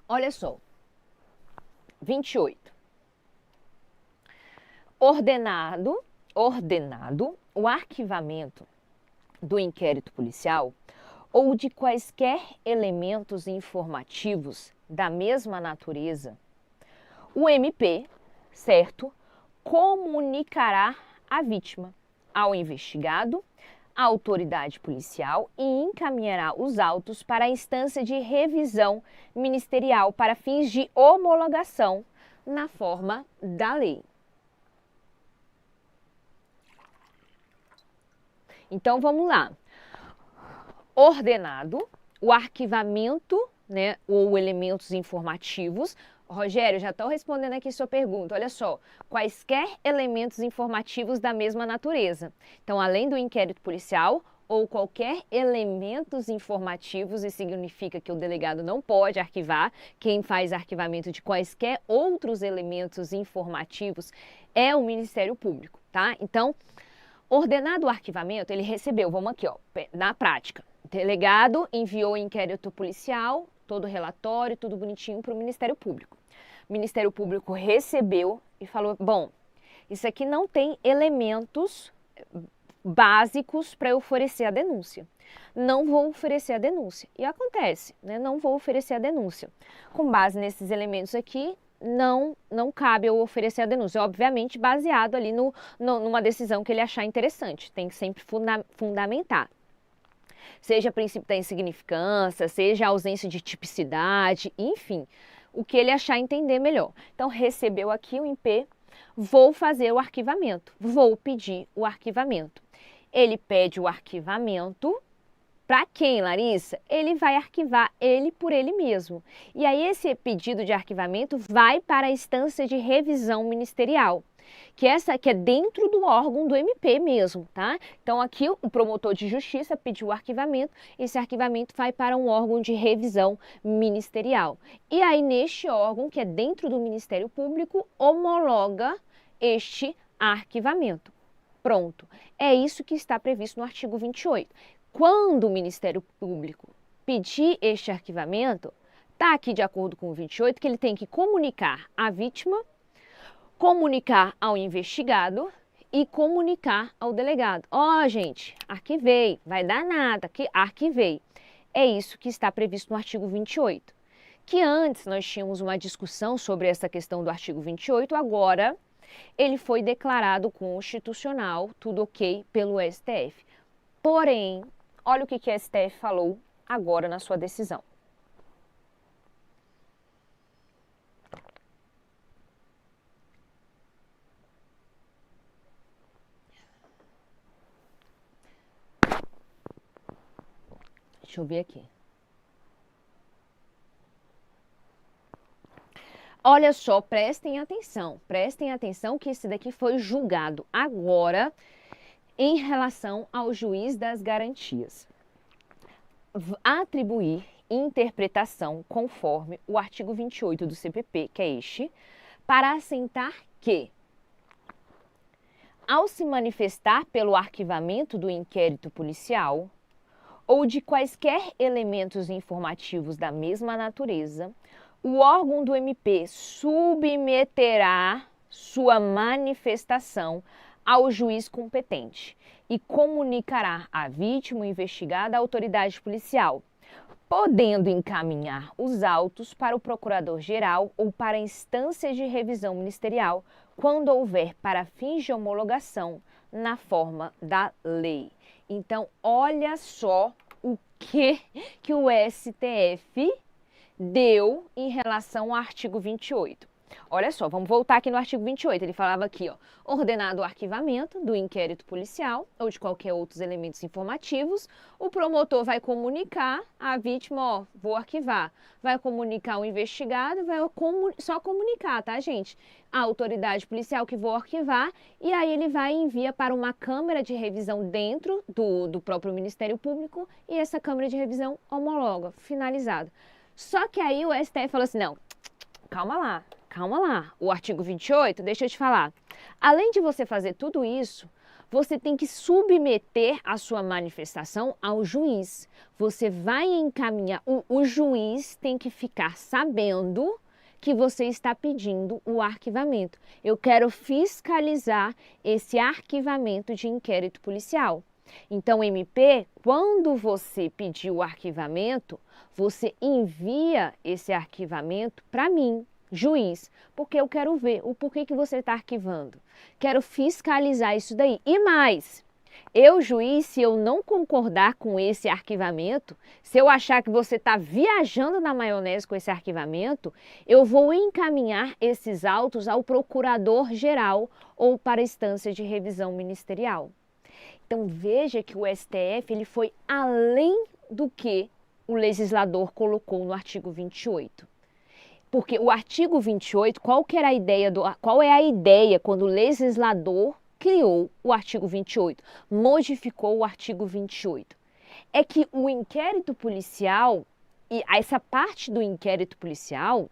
Olha só, 28. Ordenado o arquivamento do inquérito policial ou de quaisquer elementos informativos da mesma natureza, o MP, certo, comunicará a vítima ao investigado, à autoridade policial e encaminhará os autos para a instância de revisão ministerial para fins de homologação na forma da lei. Então vamos lá. Ordenado o arquivamento, né, ou elementos informativos. Rogério, já estou respondendo aqui sua pergunta. Olha só, quaisquer elementos informativos da mesma natureza. Então, além do inquérito policial ou qualquer elementos informativos, isso significa que o delegado não pode arquivar. Quem faz arquivamento de quaisquer outros elementos informativos é o Ministério Público, tá? Então, ordenado o arquivamento, ele recebeu, vamos aqui, ó, na prática. O delegado enviou o inquérito policial, todo o relatório, tudo bonitinho para o Ministério Público. O Ministério Público recebeu e falou, bom, isso aqui não tem elementos básicos para eu oferecer a denúncia. Não vou oferecer a denúncia. E acontece, né? Não vou oferecer a denúncia. Com base nesses elementos aqui, não cabe eu oferecer a denúncia. Obviamente, baseado ali numa decisão que ele achar interessante. Tem que sempre fundamentar. Seja princípio da insignificância, seja a ausência de tipicidade, enfim, o que ele achar entender melhor. Então, recebeu aqui o MP, vou fazer o arquivamento, vou pedir o arquivamento. Ele pede o arquivamento. Para quem, Larissa? Ele vai arquivar ele por ele mesmo. E aí esse pedido de arquivamento vai para a instância de revisão ministerial, que é dentro do órgão do MP mesmo, tá? Então aqui o promotor de justiça pediu o arquivamento, esse arquivamento vai para um órgão de revisão ministerial. E aí neste órgão, que é dentro do Ministério Público, homologa este arquivamento. Pronto. É isso que está previsto no artigo 28. Quando o Ministério Público pedir este arquivamento, está aqui de acordo com o 28, que ele tem que comunicar à vítima, comunicar ao investigado e comunicar ao delegado. Ó, gente, arquivei, vai dar nada, arquivei. É isso que está previsto no artigo 28. Que antes nós tínhamos uma discussão sobre essa questão do artigo 28, agora ele foi declarado constitucional, tudo ok, pelo STF. Porém, olha o que a STF falou agora na sua decisão. Deixa eu ver aqui. Olha só, prestem atenção que esse daqui foi julgado agora em relação ao juiz das garantias. Atribuir interpretação conforme o artigo 28 do CPP, que é este, para assentar que, ao se manifestar pelo arquivamento do inquérito policial ou de quaisquer elementos informativos da mesma natureza, o órgão do MP submeterá sua manifestação ao juiz competente e comunicará à vítima investigada à autoridade policial, podendo encaminhar os autos para o procurador-geral ou para instâncias de revisão ministerial, quando houver para fins de homologação na forma da lei. Então, olha só o que o STF deu em relação ao artigo 28. Olha só, vamos voltar aqui no artigo 28. Ele falava aqui, ó, ordenado o arquivamento do inquérito policial ou de qualquer outros elementos informativos, o promotor vai comunicar à vítima, ó, vou arquivar. Vai comunicar ao investigado, vai só comunicar, tá, gente? A autoridade policial que vou arquivar, e aí ele vai e envia para uma câmara de revisão dentro do próprio Ministério Público, e essa câmara de revisão homologa, finalizado. Só que aí o STF falou assim, não, calma lá. O artigo 28, deixa eu te falar. Além de você fazer tudo isso, você tem que submeter a sua manifestação ao juiz. Você vai encaminhar, o juiz tem que ficar sabendo que você está pedindo o arquivamento. Eu quero fiscalizar esse arquivamento de inquérito policial. Então, MP, quando você pedir o arquivamento, você envia esse arquivamento para mim, juiz, porque eu quero ver o porquê que você está arquivando. Quero fiscalizar isso daí. E mais, eu, juiz, se eu não concordar com esse arquivamento, se eu achar que você está viajando na maionese com esse arquivamento, eu vou encaminhar esses autos ao procurador-geral ou para a instância de revisão ministerial. Então, veja que o STF ele foi além do que o legislador colocou no artigo 28. Porque o artigo 28, qual é a ideia quando o legislador criou o artigo 28, modificou o artigo 28? É que o inquérito policial, e essa parte do inquérito policial,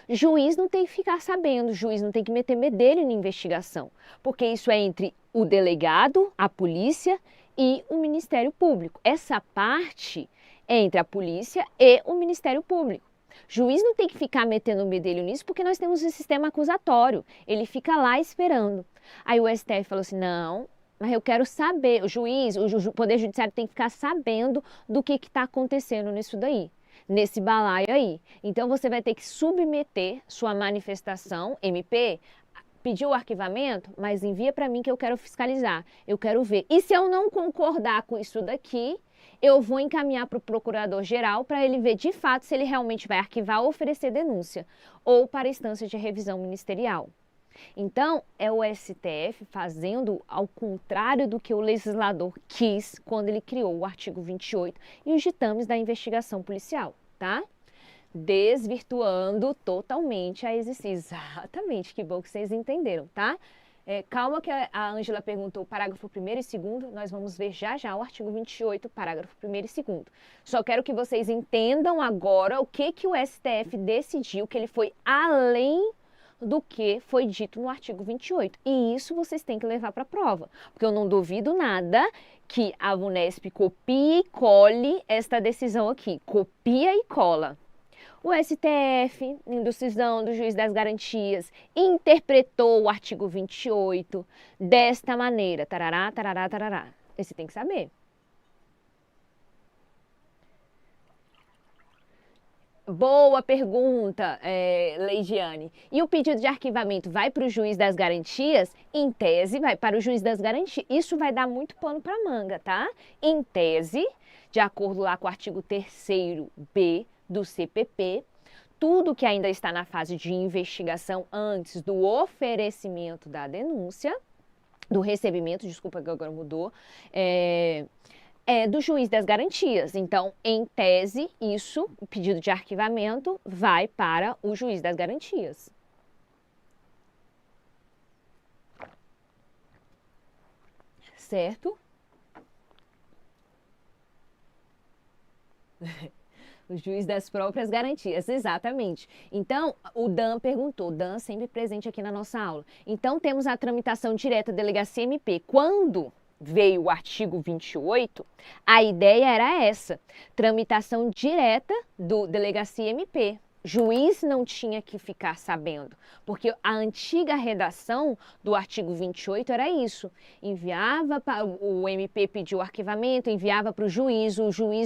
juiz não tem que ficar sabendo, juiz não tem que meter medelho na investigação, porque isso é entre o delegado, a polícia e o Ministério Público. Essa parte é entre a polícia e o Ministério Público. Juiz não tem que ficar metendo medelho nisso, porque nós temos um sistema acusatório. Ele fica lá esperando. Aí o STF falou assim, não, mas eu quero saber, o juiz, o Poder Judiciário tem que ficar sabendo do que está acontecendo nisso daí, nesse balaio aí. Então você vai ter que submeter sua manifestação, MP, pediu o arquivamento, mas envia para mim que eu quero fiscalizar, eu quero ver. E se eu não concordar com isso daqui, eu vou encaminhar para o procurador-geral para ele ver de fato se ele realmente vai arquivar ou oferecer denúncia, ou para a instância de revisão ministerial. Então, é o STF fazendo ao contrário do que o legislador quis quando ele criou o artigo 28 e os ditames da investigação policial, tá? Desvirtuando totalmente a existência. Exatamente, que bom que vocês entenderam, tá? Calma que a Ângela perguntou o parágrafo 1º e 2º, nós vamos ver já já o artigo 28, parágrafo 1º e 2º. Só quero que vocês entendam agora o que o STF decidiu, que ele foi além do que foi dito no artigo 28. E isso vocês têm que levar para a prova, porque eu não duvido nada que a Vunesp copie e cole esta decisão aqui, copia e cola. O STF, em decisão do juiz das garantias, interpretou o artigo 28 desta maneira. Tarará, tarará, tarará. Esse tem que saber. Boa pergunta, Leidiane. E o pedido de arquivamento vai para o juiz das garantias? Em tese, vai para o juiz das garantias. Isso vai dar muito pano para manga, tá? Em tese, de acordo lá com o artigo 3º-B do CPP, tudo que ainda está na fase de investigação antes do oferecimento da denúncia, do recebimento, desculpa que agora mudou, é do juiz das garantias. Então, em tese, isso, o pedido de arquivamento, vai para o juiz das garantias. Certo? O juiz das próprias garantias, exatamente. Então, o Dan perguntou, Dan sempre presente aqui na nossa aula. Então, temos a tramitação direta delegacia MP. Quando veio o artigo 28, a ideia era essa, tramitação direta do delegacia MP. Juiz não tinha que ficar sabendo, porque a antiga redação do artigo 28 era isso, enviava para o MP, pediu arquivamento, enviava para o juiz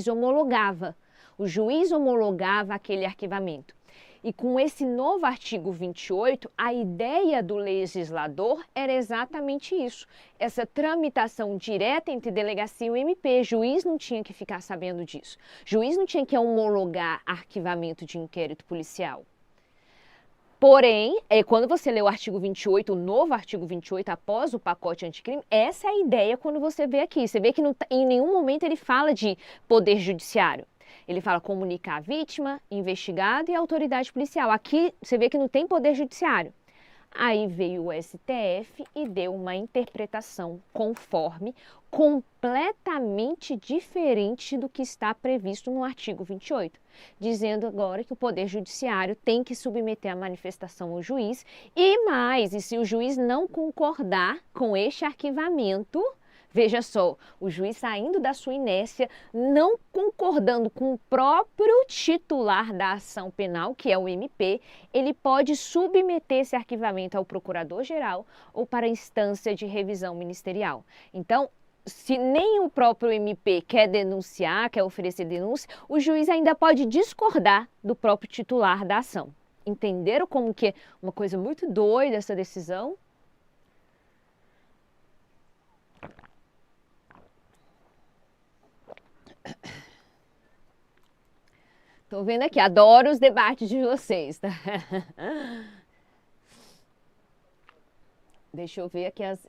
homologava. O juiz homologava aquele arquivamento. E com esse novo artigo 28, a ideia do legislador era exatamente isso. Essa tramitação direta entre delegacia e o MP. Juiz não tinha que ficar sabendo disso. Juiz não tinha que homologar arquivamento de inquérito policial. Porém, quando você lê o artigo 28, o novo artigo 28, após o pacote anticrime, essa é a ideia quando você vê aqui. Você vê que em nenhum momento ele fala de poder judiciário. Ele fala comunicar a vítima, investigado e autoridade policial. Aqui você vê que não tem poder judiciário. Aí veio o STF e deu uma interpretação conforme, completamente diferente do que está previsto no artigo 28, dizendo agora que o poder judiciário tem que submeter a manifestação ao juiz e mais, e se o juiz não concordar com este arquivamento, veja só, o juiz saindo da sua inércia, não concordando com o próprio titular da ação penal, que é o MP, ele pode submeter esse arquivamento ao procurador-geral ou para a instância de revisão ministerial. Então, se nem o próprio MP quer denunciar, quer oferecer denúncia, o juiz ainda pode discordar do próprio titular da ação. Entenderam como que é uma coisa muito doida essa decisão? Tô vendo aqui, adoro os debates de vocês, tá? Deixa eu ver aqui as...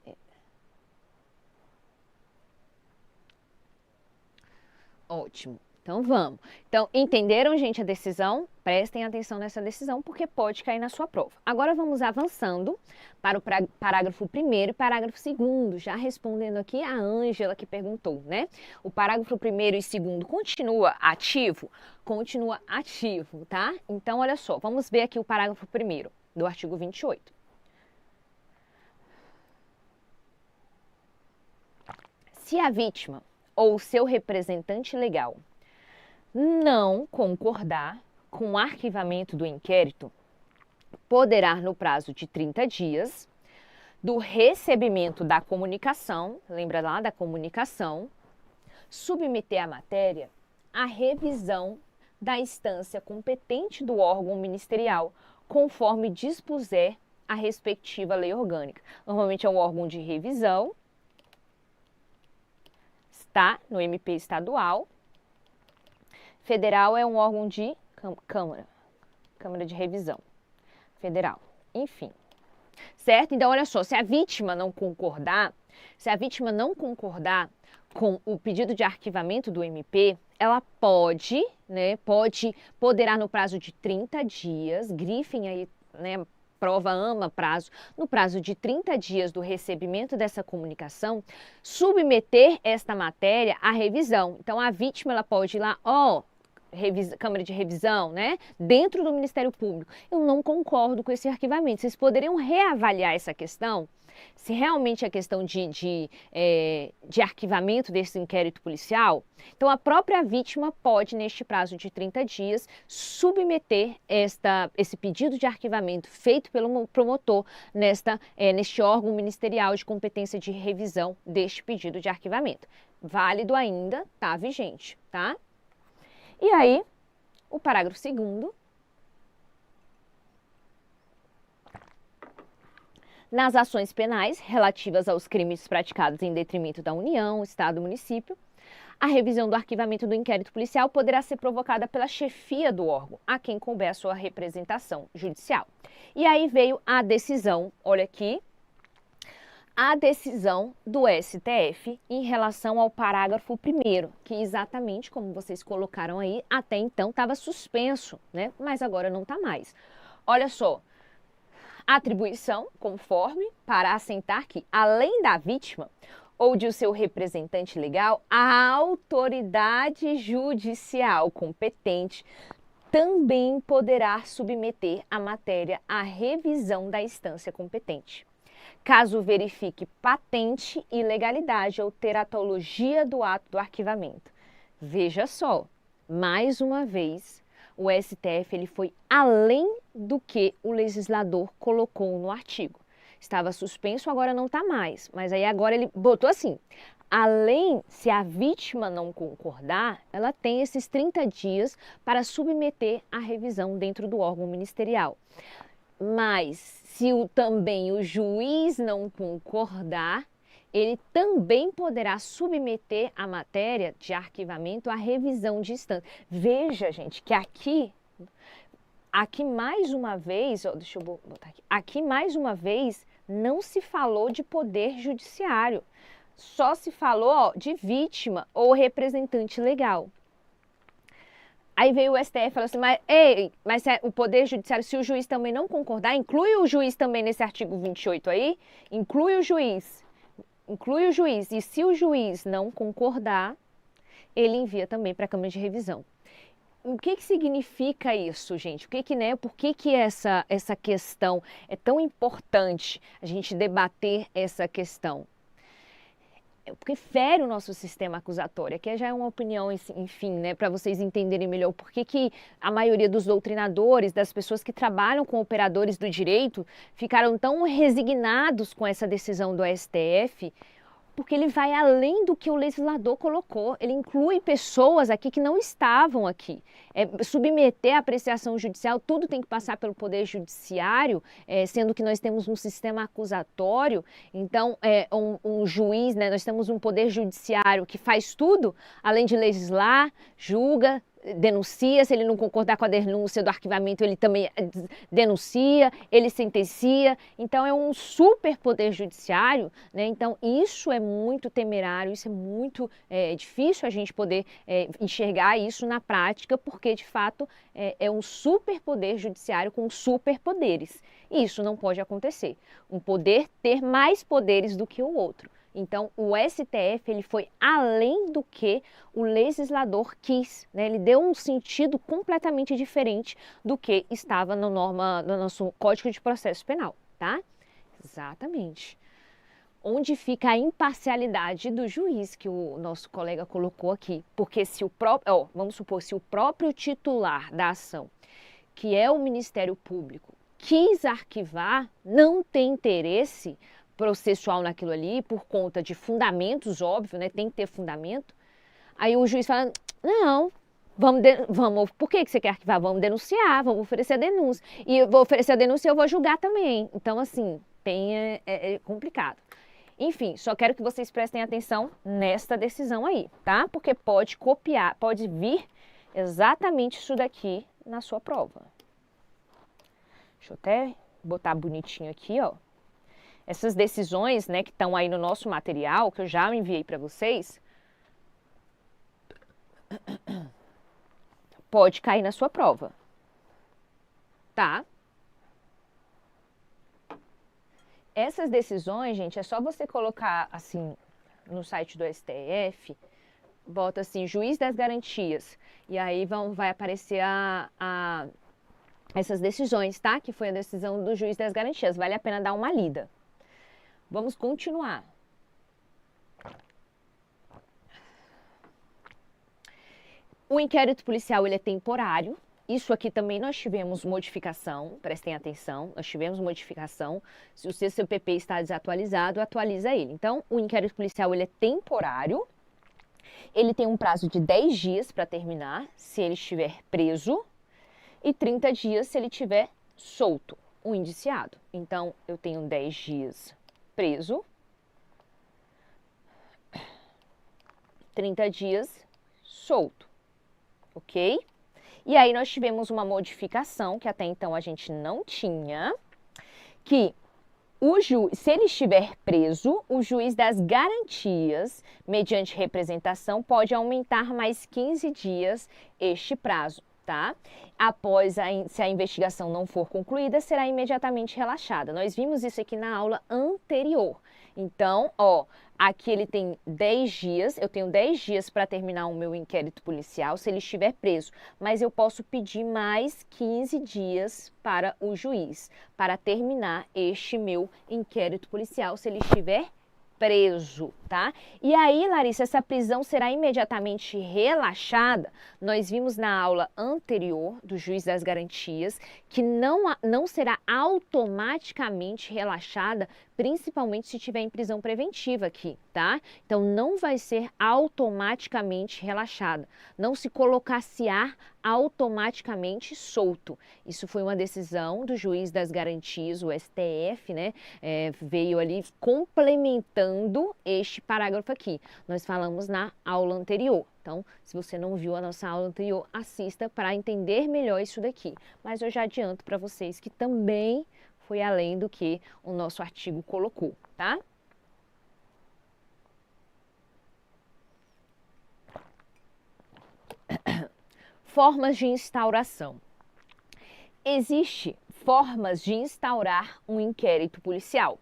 Ótimo. Então vamos. Então, entenderam, gente, a decisão? Prestem atenção nessa decisão, porque pode cair na sua prova. Agora vamos avançando para o parágrafo 1º e parágrafo 2º, já respondendo aqui a Ângela que perguntou, né? O parágrafo 1º e 2º continua ativo? Continua ativo, tá? Então, olha só, vamos ver aqui o parágrafo 1º do artigo 28. Se a vítima ou seu representante legal não concordar com o arquivamento do inquérito, poderá, no prazo de 30 dias, do recebimento da comunicação, lembra lá da comunicação, submeter a matéria à revisão da instância competente do órgão ministerial, conforme dispuser a respectiva lei orgânica. Normalmente é um órgão de revisão, está no MP estadual. Federal é um órgão de Câmara de Revisão Federal, enfim. Certo? Então, olha só, se a vítima não concordar com o pedido de arquivamento do MP, ela poderá no prazo de 30 dias, grifem aí, né, prova ama prazo, no prazo de 30 dias do recebimento dessa comunicação, submeter esta matéria à revisão. Então, a vítima, ela pode ir lá, Câmara de Revisão, né? Dentro do Ministério Público. Eu não concordo com esse arquivamento. Vocês poderiam reavaliar essa questão? Se realmente é questão de arquivamento desse inquérito policial, então a própria vítima pode, neste prazo de 30 dias, submeter esse pedido de arquivamento feito pelo promotor neste órgão ministerial de competência de revisão deste pedido de arquivamento. Válido ainda, tá vigente, tá? E aí, o parágrafo 2º, nas ações penais relativas aos crimes praticados em detrimento da União, Estado, Município, a revisão do arquivamento do inquérito policial poderá ser provocada pela chefia do órgão, a quem couber a sua representação judicial. E aí veio a decisão, olha aqui, a decisão do STF em relação ao parágrafo 1º, que exatamente como vocês colocaram aí, até então estava suspenso, né? Mas agora não está mais. Olha só, atribuição conforme para assentar que, além da vítima, ou de seu representante legal, a autoridade judicial competente também poderá submeter a matéria à revisão da instância competente, caso verifique patente ilegalidade ou teratologia do ato do arquivamento. Veja só, mais uma vez, o STF ele foi além do que o legislador colocou no artigo. Estava suspenso, agora não está mais, mas aí agora ele botou assim, além, se a vítima não concordar, ela tem esses 30 dias para submeter a revisão dentro do órgão ministerial. Mas se também o juiz não concordar, ele também poderá submeter a matéria de arquivamento à revisão de instância. Veja, gente, que aqui mais uma vez, ó, deixa eu botar aqui mais uma vez, não se falou de poder judiciário, só se falou, ó, de vítima ou representante legal. Aí veio o STF e falou assim, mas o Poder Judiciário, se o juiz também não concordar, inclui o juiz também nesse artigo 28 aí, inclui o juiz. E se o juiz não concordar, ele envia também para a Câmara de Revisão. O que significa isso, gente? Por que essa questão é tão importante a gente debater essa questão? Porque fere o nosso sistema acusatório. Aqui já é uma opinião, enfim, né, para vocês entenderem melhor por que a maioria dos doutrinadores, das pessoas que trabalham com operadores do direito, ficaram tão resignados com essa decisão do STF, porque ele vai além do que o legislador colocou. Ele inclui pessoas aqui que não estavam aqui. Submeter a apreciação judicial, tudo tem que passar pelo Poder Judiciário, sendo que nós temos um sistema acusatório. Então, um juiz, né, nós temos um Poder Judiciário que faz tudo, além de legislar, julga, denuncia, se ele não concordar com a denúncia do arquivamento, ele também denuncia, ele sentencia. Então, é um super poder judiciário, né? Então, isso é muito temerário, isso é muito difícil a gente poder enxergar isso na prática, porque, de fato, é um super poder judiciário com superpoderes. E isso não pode acontecer. Um poder ter mais poderes do que o outro. Então, o STF ele foi além do que o legislador quis, né? Ele deu um sentido completamente diferente do que estava na norma do nosso Código de Processo Penal, tá? Exatamente. Onde fica a imparcialidade do juiz que o nosso colega colocou aqui? Porque se o próprio, vamos supor, se o próprio titular da ação, que é o Ministério Público, quis arquivar, não tem interesse processual naquilo ali, por conta de fundamentos, óbvio, né? Tem que ter fundamento. Aí o juiz fala, não, vamos, por que você quer arquivar? Vamos denunciar, vamos oferecer a denúncia. E eu vou oferecer a denúncia e eu vou julgar também. Então, assim, é complicado. Enfim, só quero que vocês prestem atenção nesta decisão aí, tá? Porque pode copiar, pode vir exatamente isso daqui na sua prova. Deixa eu até botar bonitinho aqui, ó. Essas decisões, né, que estão aí no nosso material, que eu já enviei para vocês, pode cair na sua prova, tá? Essas decisões, gente, é só você colocar, assim, no site do STF, bota assim, juiz das garantias, e aí vai aparecer essas decisões, tá? Que foi a decisão do juiz das garantias, vale a pena dar uma lida. Vamos continuar. O inquérito policial ele é temporário. Isso aqui também nós tivemos modificação, prestem atenção, nós tivemos modificação. Se o seu CPP está desatualizado, atualiza ele. Então, o inquérito policial ele é temporário. Ele tem um prazo de 10 dias para terminar, se ele estiver preso, e 30 dias se ele estiver solto, o indiciado. Então, eu tenho 10 dias preso, 30 dias solto, ok? E aí nós tivemos uma modificação que até então a gente não tinha, que se ele estiver preso, o juiz das garantias, mediante representação, pode aumentar mais 15 dias este prazo. tá? Se a investigação não for concluída, será imediatamente relaxada. Nós vimos isso aqui na aula anterior. Então, ó, aqui ele tem 10 dias, eu tenho 10 dias para terminar o meu inquérito policial, se ele estiver preso, mas eu posso pedir mais 15 dias para o juiz, para terminar este meu inquérito policial, se ele estiver preso, tá? E aí, Larissa, essa prisão será imediatamente relaxada? Nós vimos na aula anterior do juiz das garantias que não será automaticamente relaxada, principalmente se estiver em prisão preventiva aqui, tá? Então, não vai ser automaticamente relaxada. Não se colocar-se-á automaticamente solto. Isso foi uma decisão do juiz das garantias, o STF, né? Veio ali complementando este parágrafo aqui. Nós falamos na aula anterior. Então, se você não viu a nossa aula anterior, assista para entender melhor isso daqui. Mas eu já adianto para vocês que também foi além do que o nosso artigo colocou, tá? Formas de instauração. Existem formas de instaurar um inquérito policial.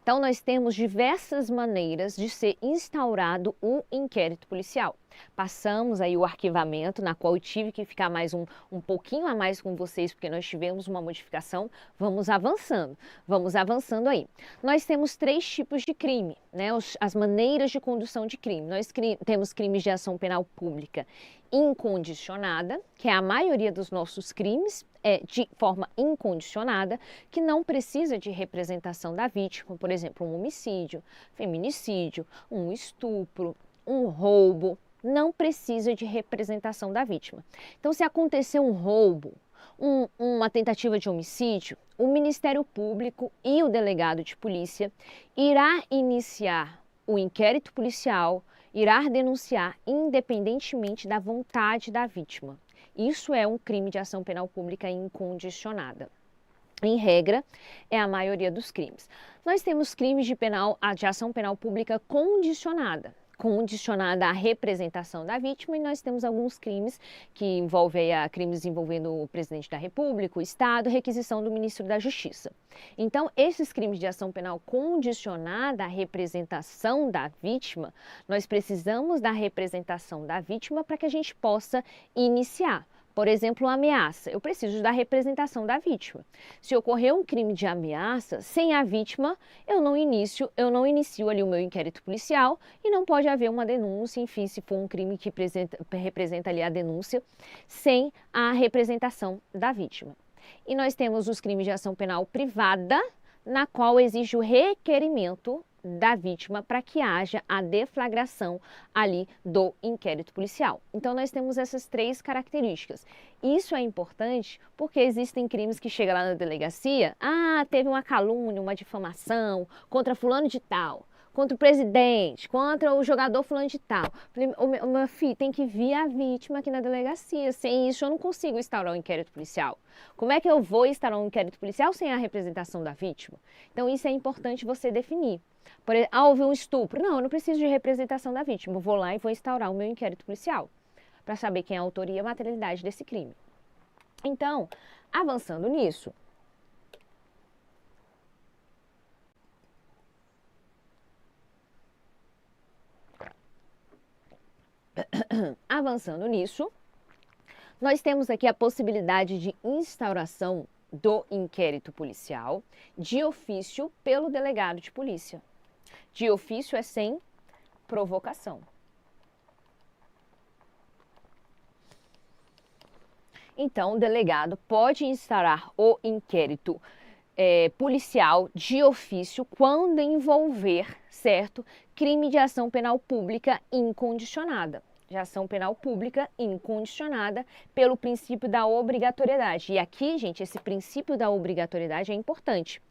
Então, nós temos diversas maneiras de ser instaurado o inquérito policial. Passamos aí o arquivamento, na qual eu tive que ficar mais um pouquinho a mais com vocês, porque nós tivemos uma modificação. Vamos avançando aí. Nós temos 3 tipos de crime, né? As maneiras de condução de crime. Nós temos crimes de ação penal pública incondicionada, que é a maioria dos nossos crimes, de forma incondicionada, que não precisa de representação da vítima, por exemplo, um homicídio, feminicídio, um estupro, um roubo, não precisa de representação da vítima. Então, se acontecer um roubo, uma tentativa de homicídio, o Ministério Público e o delegado de polícia irá iniciar o inquérito policial, irá denunciar independentemente da vontade da vítima. Isso é um crime de ação penal pública incondicionada. Em regra, é a maioria dos crimes. Nós temos crimes de ação penal pública condicionada à representação da vítima, e nós temos alguns crimes que envolvem crimes envolvendo o presidente da República, o Estado, requisição do ministro da Justiça. Então, esses crimes de ação penal condicionada à representação da vítima, nós precisamos da representação da vítima para que a gente possa iniciar. Por exemplo, uma ameaça. Eu preciso da representação da vítima. Se ocorrer um crime de ameaça, sem a vítima, eu não inicio ali o meu inquérito policial e não pode haver uma denúncia, enfim, se for um crime que representa ali a denúncia, sem a representação da vítima. E nós temos os crimes de ação penal privada, na qual exige o requerimento da vítima para que haja a deflagração ali do inquérito policial. Então, nós temos essas 3 características. Isso é importante porque existem crimes que chegam lá na delegacia, teve uma calúnia, uma difamação contra fulano de tal, contra o presidente, contra o jogador fulano de tal. Falei, meu filho, tem que vir a vítima aqui na delegacia. Sem isso, eu não consigo instaurar um inquérito policial. Como é que eu vou instaurar um inquérito policial sem a representação da vítima? Então, isso é importante você definir. Por exemplo, houve um estupro. Não, eu não preciso de representação da vítima. Eu vou lá e vou instaurar o meu inquérito policial para saber quem é a autoria e a materialidade desse crime. Então, avançando nisso, nós temos aqui a possibilidade de instauração do inquérito policial de ofício pelo delegado de polícia. De ofício é sem provocação. Então, o delegado pode instaurar o inquérito policial de ofício quando envolver, certo, crime de ação penal pública incondicionada. De ação penal pública incondicionada pelo princípio da obrigatoriedade. E aqui, gente, esse princípio da obrigatoriedade é importante.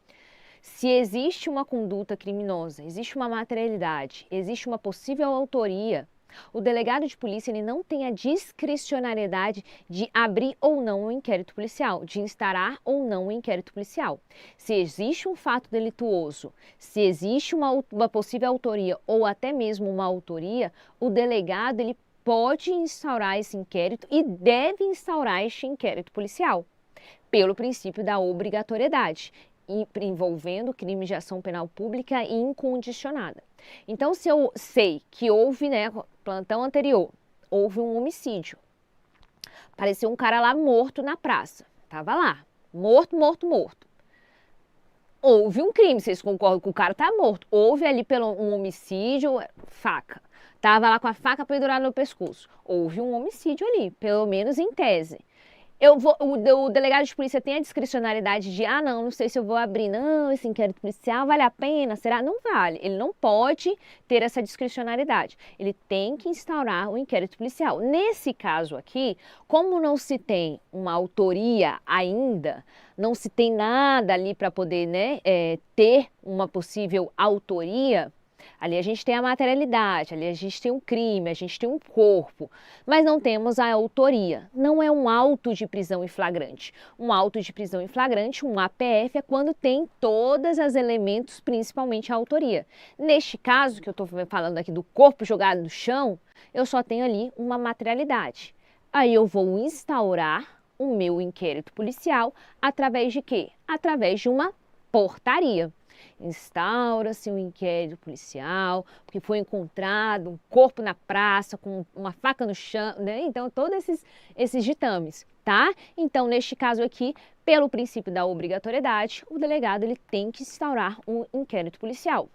Se existe uma conduta criminosa, existe uma materialidade, existe uma possível autoria, o delegado de polícia ele não tem a discricionariedade de abrir ou não um inquérito policial, de instaurar ou não um inquérito policial. Se existe um fato delituoso, se existe uma possível autoria ou até mesmo uma autoria, o delegado ele pode instaurar esse inquérito e deve instaurar este inquérito policial, pelo princípio da obrigatoriedade, envolvendo crimes de ação penal pública e incondicionada. Então, se eu sei que houve, né, plantão anterior, houve um homicídio, apareceu um cara lá morto na praça, tava lá, morto. Houve um crime, vocês concordam que o cara tá morto, houve ali um homicídio, faca, tava lá com a faca pendurada no pescoço, houve um homicídio ali, pelo menos em tese. O delegado de polícia tem a discricionariedade de, não sei se eu vou abrir, não, esse inquérito policial vale a pena, será? Não vale, ele não pode ter essa discricionariedade, ele tem que instaurar o inquérito policial. Nesse caso aqui, como não se tem uma autoria ainda, não se tem nada ali para poder, né, ter uma possível autoria, ali a gente tem a materialidade, ali a gente tem um crime, a gente tem um corpo, mas não temos a autoria. Não é um auto de prisão em flagrante. Um auto de prisão em flagrante, um APF, é quando tem todos os elementos, principalmente a autoria. Neste caso, que eu estou falando aqui do corpo jogado no chão, eu só tenho ali uma materialidade. Aí eu vou instaurar o meu inquérito policial através de quê? Através de uma portaria. Instaura-se um inquérito policial, porque foi encontrado um corpo na praça com uma faca no chão, né? Então, todos esses ditames, tá? Então, neste caso aqui, pelo princípio da obrigatoriedade, o delegado ele tem que instaurar um inquérito policial.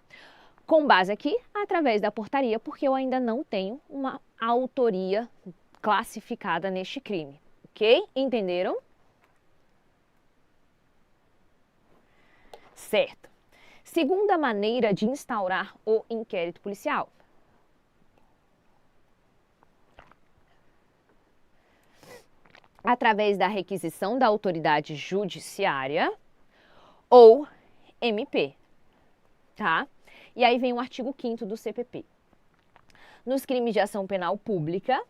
Com base aqui, através da portaria, porque eu ainda não tenho uma autoria classificada neste crime, ok? Entenderam? Certo. Segunda maneira de instaurar o inquérito policial. Através da requisição da autoridade judiciária ou MP, tá? E aí vem o artigo 5º do CPP. Nos crimes de ação penal pública,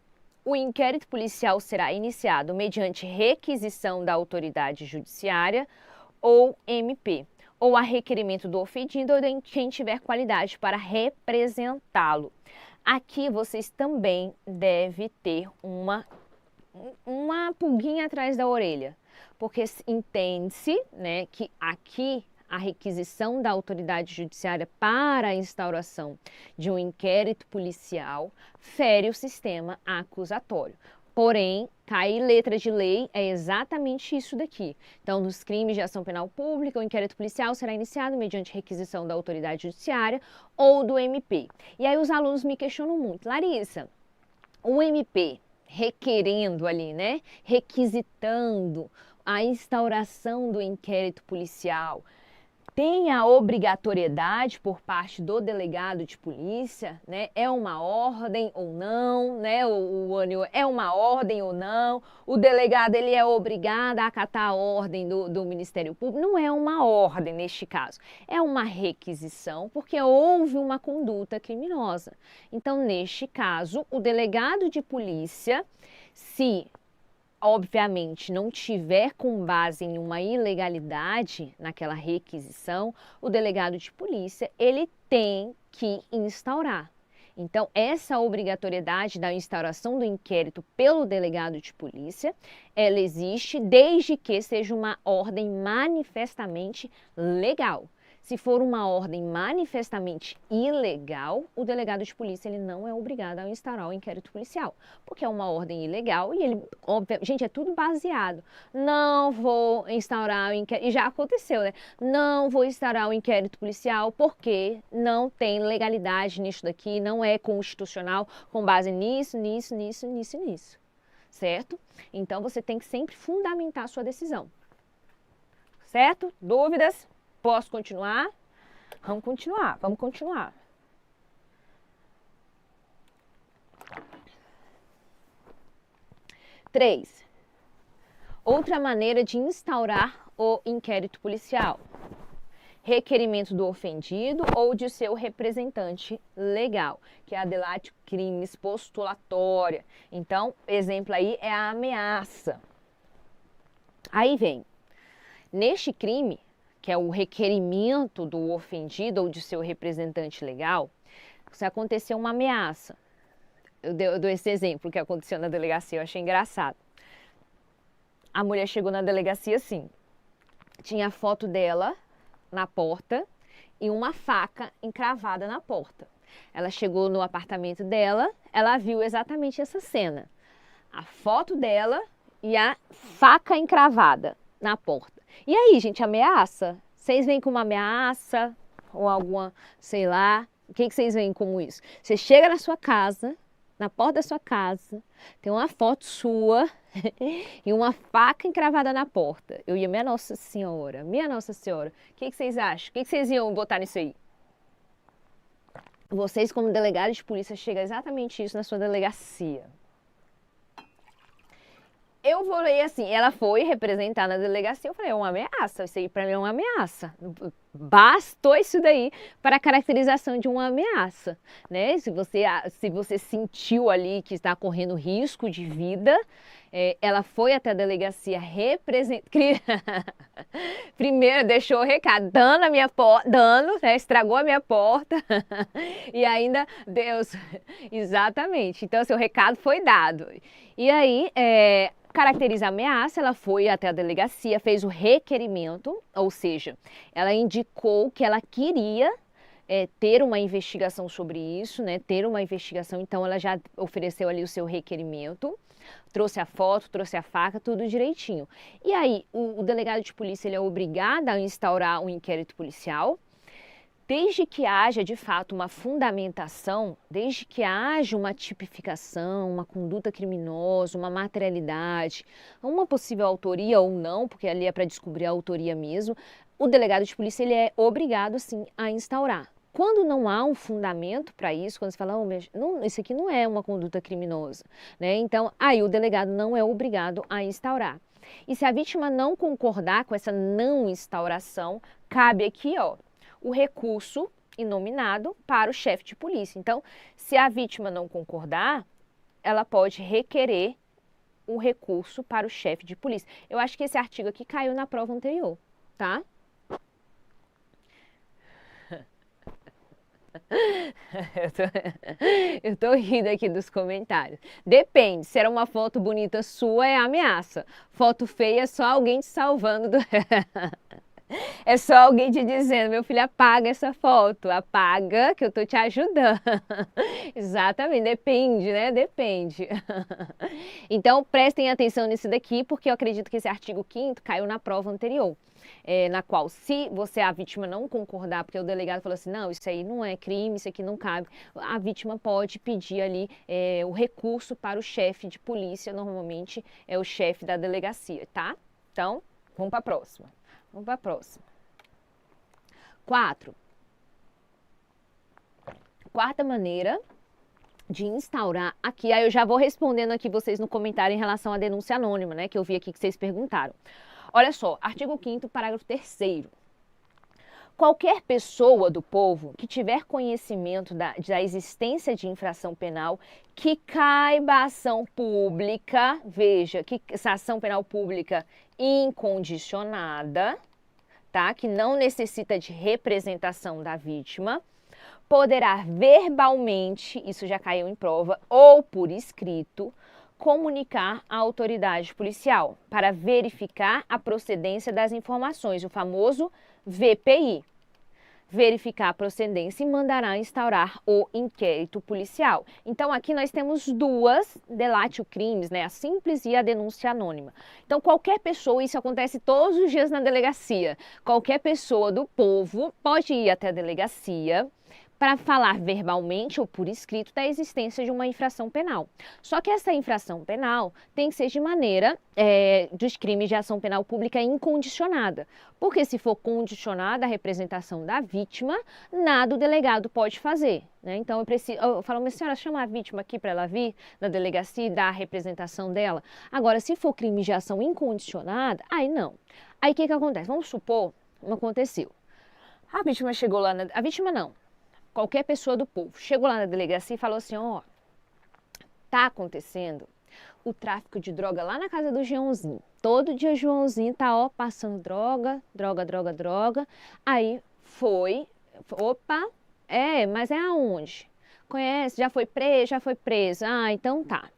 o inquérito policial será iniciado mediante requisição da autoridade judiciária ou MP, ou a requerimento do ofendido ou de quem tiver qualidade para representá-lo. Aqui vocês também devem ter uma pulguinha atrás da orelha, porque entende-se, né, que aqui a requisição da autoridade judiciária para a instauração de um inquérito policial fere o sistema acusatório. Porém, cair letra de lei é exatamente isso daqui. Então, nos crimes de ação penal pública, o inquérito policial será iniciado mediante requisição da autoridade judiciária ou do MP. E aí os alunos me questionam muito, Larissa, o MP requerendo ali, né, requisitando a instauração do inquérito policial, tem a obrigatoriedade por parte do delegado de polícia, né? É uma ordem ou não, né? O é uma ordem ou não? O delegado ele é obrigado a acatar a ordem do Ministério Público? Não é uma ordem neste caso, é uma requisição porque houve uma conduta criminosa. Então, neste caso, o delegado de polícia, se obviamente não tiver com base em uma ilegalidade naquela requisição, o delegado de polícia, ele tem que instaurar. Então, essa obrigatoriedade da instauração do inquérito pelo delegado de polícia, ela existe desde que seja uma ordem manifestamente legal. Se for uma ordem manifestamente ilegal, o delegado de polícia ele não é obrigado a instaurar o inquérito policial, porque é uma ordem ilegal e ele, obviamente, gente, é tudo baseado. Não vou instaurar o inquérito, e já aconteceu, né? Não vou instaurar o inquérito policial porque não tem legalidade nisso daqui, não é constitucional com base nisso, nisso. Certo? Então, você tem que sempre fundamentar a sua decisão. Certo? Dúvidas? Posso continuar? Vamos continuar. Três. Outra maneira de instaurar o inquérito policial. Requerimento do ofendido ou de seu representante legal, que é a delate crimes postulatória. Então, exemplo aí é a ameaça. Aí vem, neste crime, que é o requerimento do ofendido ou de seu representante legal, se acontecer uma ameaça, eu dou esse exemplo que aconteceu na delegacia, eu achei engraçado. A mulher chegou na delegacia assim, tinha a foto dela na porta e uma faca encravada na porta. Ela chegou no apartamento dela, ela viu exatamente essa cena. A foto dela e a faca encravada na porta. E aí, gente, ameaça? Vocês veem como ameaça ou alguma, sei lá, o que vocês veem como isso? Você chega na sua casa, na porta da sua casa, tem uma foto sua e uma faca encravada na porta. Eu ia, minha Nossa Senhora, o que vocês acham? O que vocês iam botar nisso aí? Vocês, como delegados de polícia, chega exatamente isso na sua delegacia. Eu falei assim, ela foi representar na delegacia, eu falei, é uma ameaça, isso aí pra mim é uma ameaça. Bastou isso daí para a caracterização de uma ameaça, né? Se você sentiu ali que está correndo risco de vida, ela foi até a delegacia representar. Primeiro deixou o recado, dando a minha porta, né? Estragou a minha porta e ainda Deus, exatamente. Então, seu recado foi dado. E aí, caracteriza a ameaça, ela foi até a delegacia, fez o requerimento, ou seja, ela indicou que ela queria ter uma investigação sobre isso, né? Ter uma investigação, então ela já ofereceu ali o seu requerimento, trouxe a foto, trouxe a faca, tudo direitinho. E aí, o delegado de polícia ele é obrigado a instaurar um inquérito policial, desde que haja, de fato, uma fundamentação, desde que haja uma tipificação, uma conduta criminosa, uma materialidade, uma possível autoria ou não, porque ali é para descobrir a autoria mesmo, o delegado de polícia ele é obrigado, sim, a instaurar. Quando não há um fundamento para isso, quando você fala, isso aqui não é uma conduta criminosa, né? Então, aí o delegado não é obrigado a instaurar. E se a vítima não concordar com essa não instauração, cabe aqui, ó, o recurso inominado para o chefe de polícia. Então, se a vítima não concordar, ela pode requerer o recurso para o chefe de polícia. Eu acho que esse artigo aqui caiu na prova anterior, tá? Eu tô rindo aqui dos comentários. Depende, se era uma foto bonita sua, é ameaça. Foto feia é só alguém te salvando do... É só alguém te dizendo, meu filho, apaga essa foto, apaga que eu tô te ajudando. Exatamente, depende, né? Depende. Então, prestem atenção nisso daqui, porque eu acredito que esse artigo 5º caiu na prova anterior, na qual, se a vítima não concordar, porque o delegado falou assim, não, isso aí não é crime, isso aqui não cabe, a vítima pode pedir ali o recurso para o chefe de polícia, normalmente é o chefe da delegacia, tá? Então, vamos para a próxima. Vamos para a próxima. 4. Quarta maneira de instaurar aqui, aí eu já vou respondendo aqui vocês no comentário em relação à denúncia anônima, né, que eu vi aqui que vocês perguntaram. Olha só, artigo 5º, parágrafo 3º. Qualquer pessoa do povo que tiver conhecimento da existência de infração penal que caiba a ação pública, veja, que essa ação penal pública incondicionada, tá? Que não necessita de representação da vítima, poderá verbalmente, isso já caiu em prova, ou por escrito, comunicar à autoridade policial para verificar a procedência das informações, o famoso VPI. Verificar a procedência e mandará instaurar o inquérito policial. Então, aqui nós temos duas delatio crimes, né? A simples e a denúncia anônima. Então, qualquer pessoa, isso acontece todos os dias na delegacia, qualquer pessoa do povo pode ir até a delegacia para falar verbalmente ou por escrito da existência de uma infração penal. Só que essa infração penal tem que ser de maneira dos crimes de ação penal pública incondicionada. Porque se for condicionada a representação da vítima, nada o delegado pode fazer, né? Então eu falo, minha senhora, chama a vítima aqui para ela vir na delegacia e dar a representação dela. Agora, se for crime de ação incondicionada, aí não. Aí o que acontece? Vamos supor, não aconteceu. A vítima chegou lá, a vítima não. Qualquer pessoa do povo chegou lá na delegacia e falou assim, ó, tá acontecendo o tráfico de droga lá na casa do Joãozinho. Todo dia o Joãozinho tá, ó, passando droga. Aí foi, opa, mas é aonde? Conhece? Já foi preso? Já foi preso. Ah, então tá.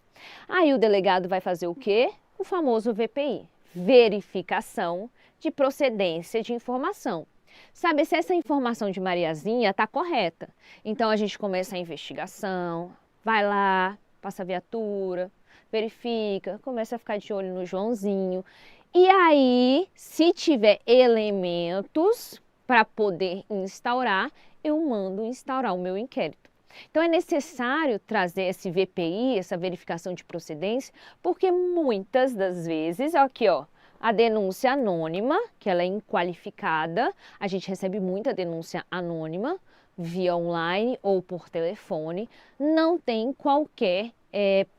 Aí o delegado vai fazer o quê? O famoso VPI, verificação de procedência de informação. Sabe se essa informação de Mariazinha está correta. Então a gente começa a investigação, vai lá, passa a viatura, verifica, começa a ficar de olho no Joãozinho. E aí, se tiver elementos para poder instaurar, eu mando instaurar o meu inquérito. Então é necessário trazer esse VPI, essa verificação de procedência, porque muitas das vezes, aqui ó, a denúncia anônima, que ela é inqualificada, a gente recebe muita denúncia anônima, via online ou por telefone, não tem qualquer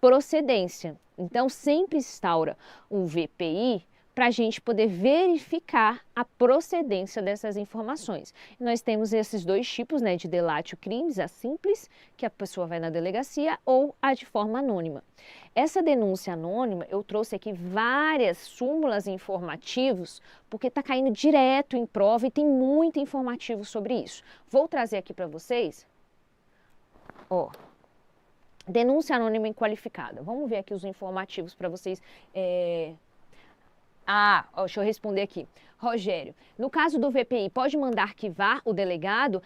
procedência. Então sempre instaura um VPI para a gente poder verificar a procedência dessas informações. Nós temos esses dois tipos, né, de delatio crimes, a simples, que a pessoa vai na delegacia, ou a de forma anônima. Essa denúncia anônima, eu trouxe aqui várias súmulas informativos, porque está caindo direto em prova e tem muito informativo sobre isso. Vou trazer aqui para vocês, ó, denúncia anônima inqualificada. Vamos ver aqui os informativos para vocês. Deixa eu responder aqui. Rogério, no caso do VPI, pode mandar arquivar o delegado?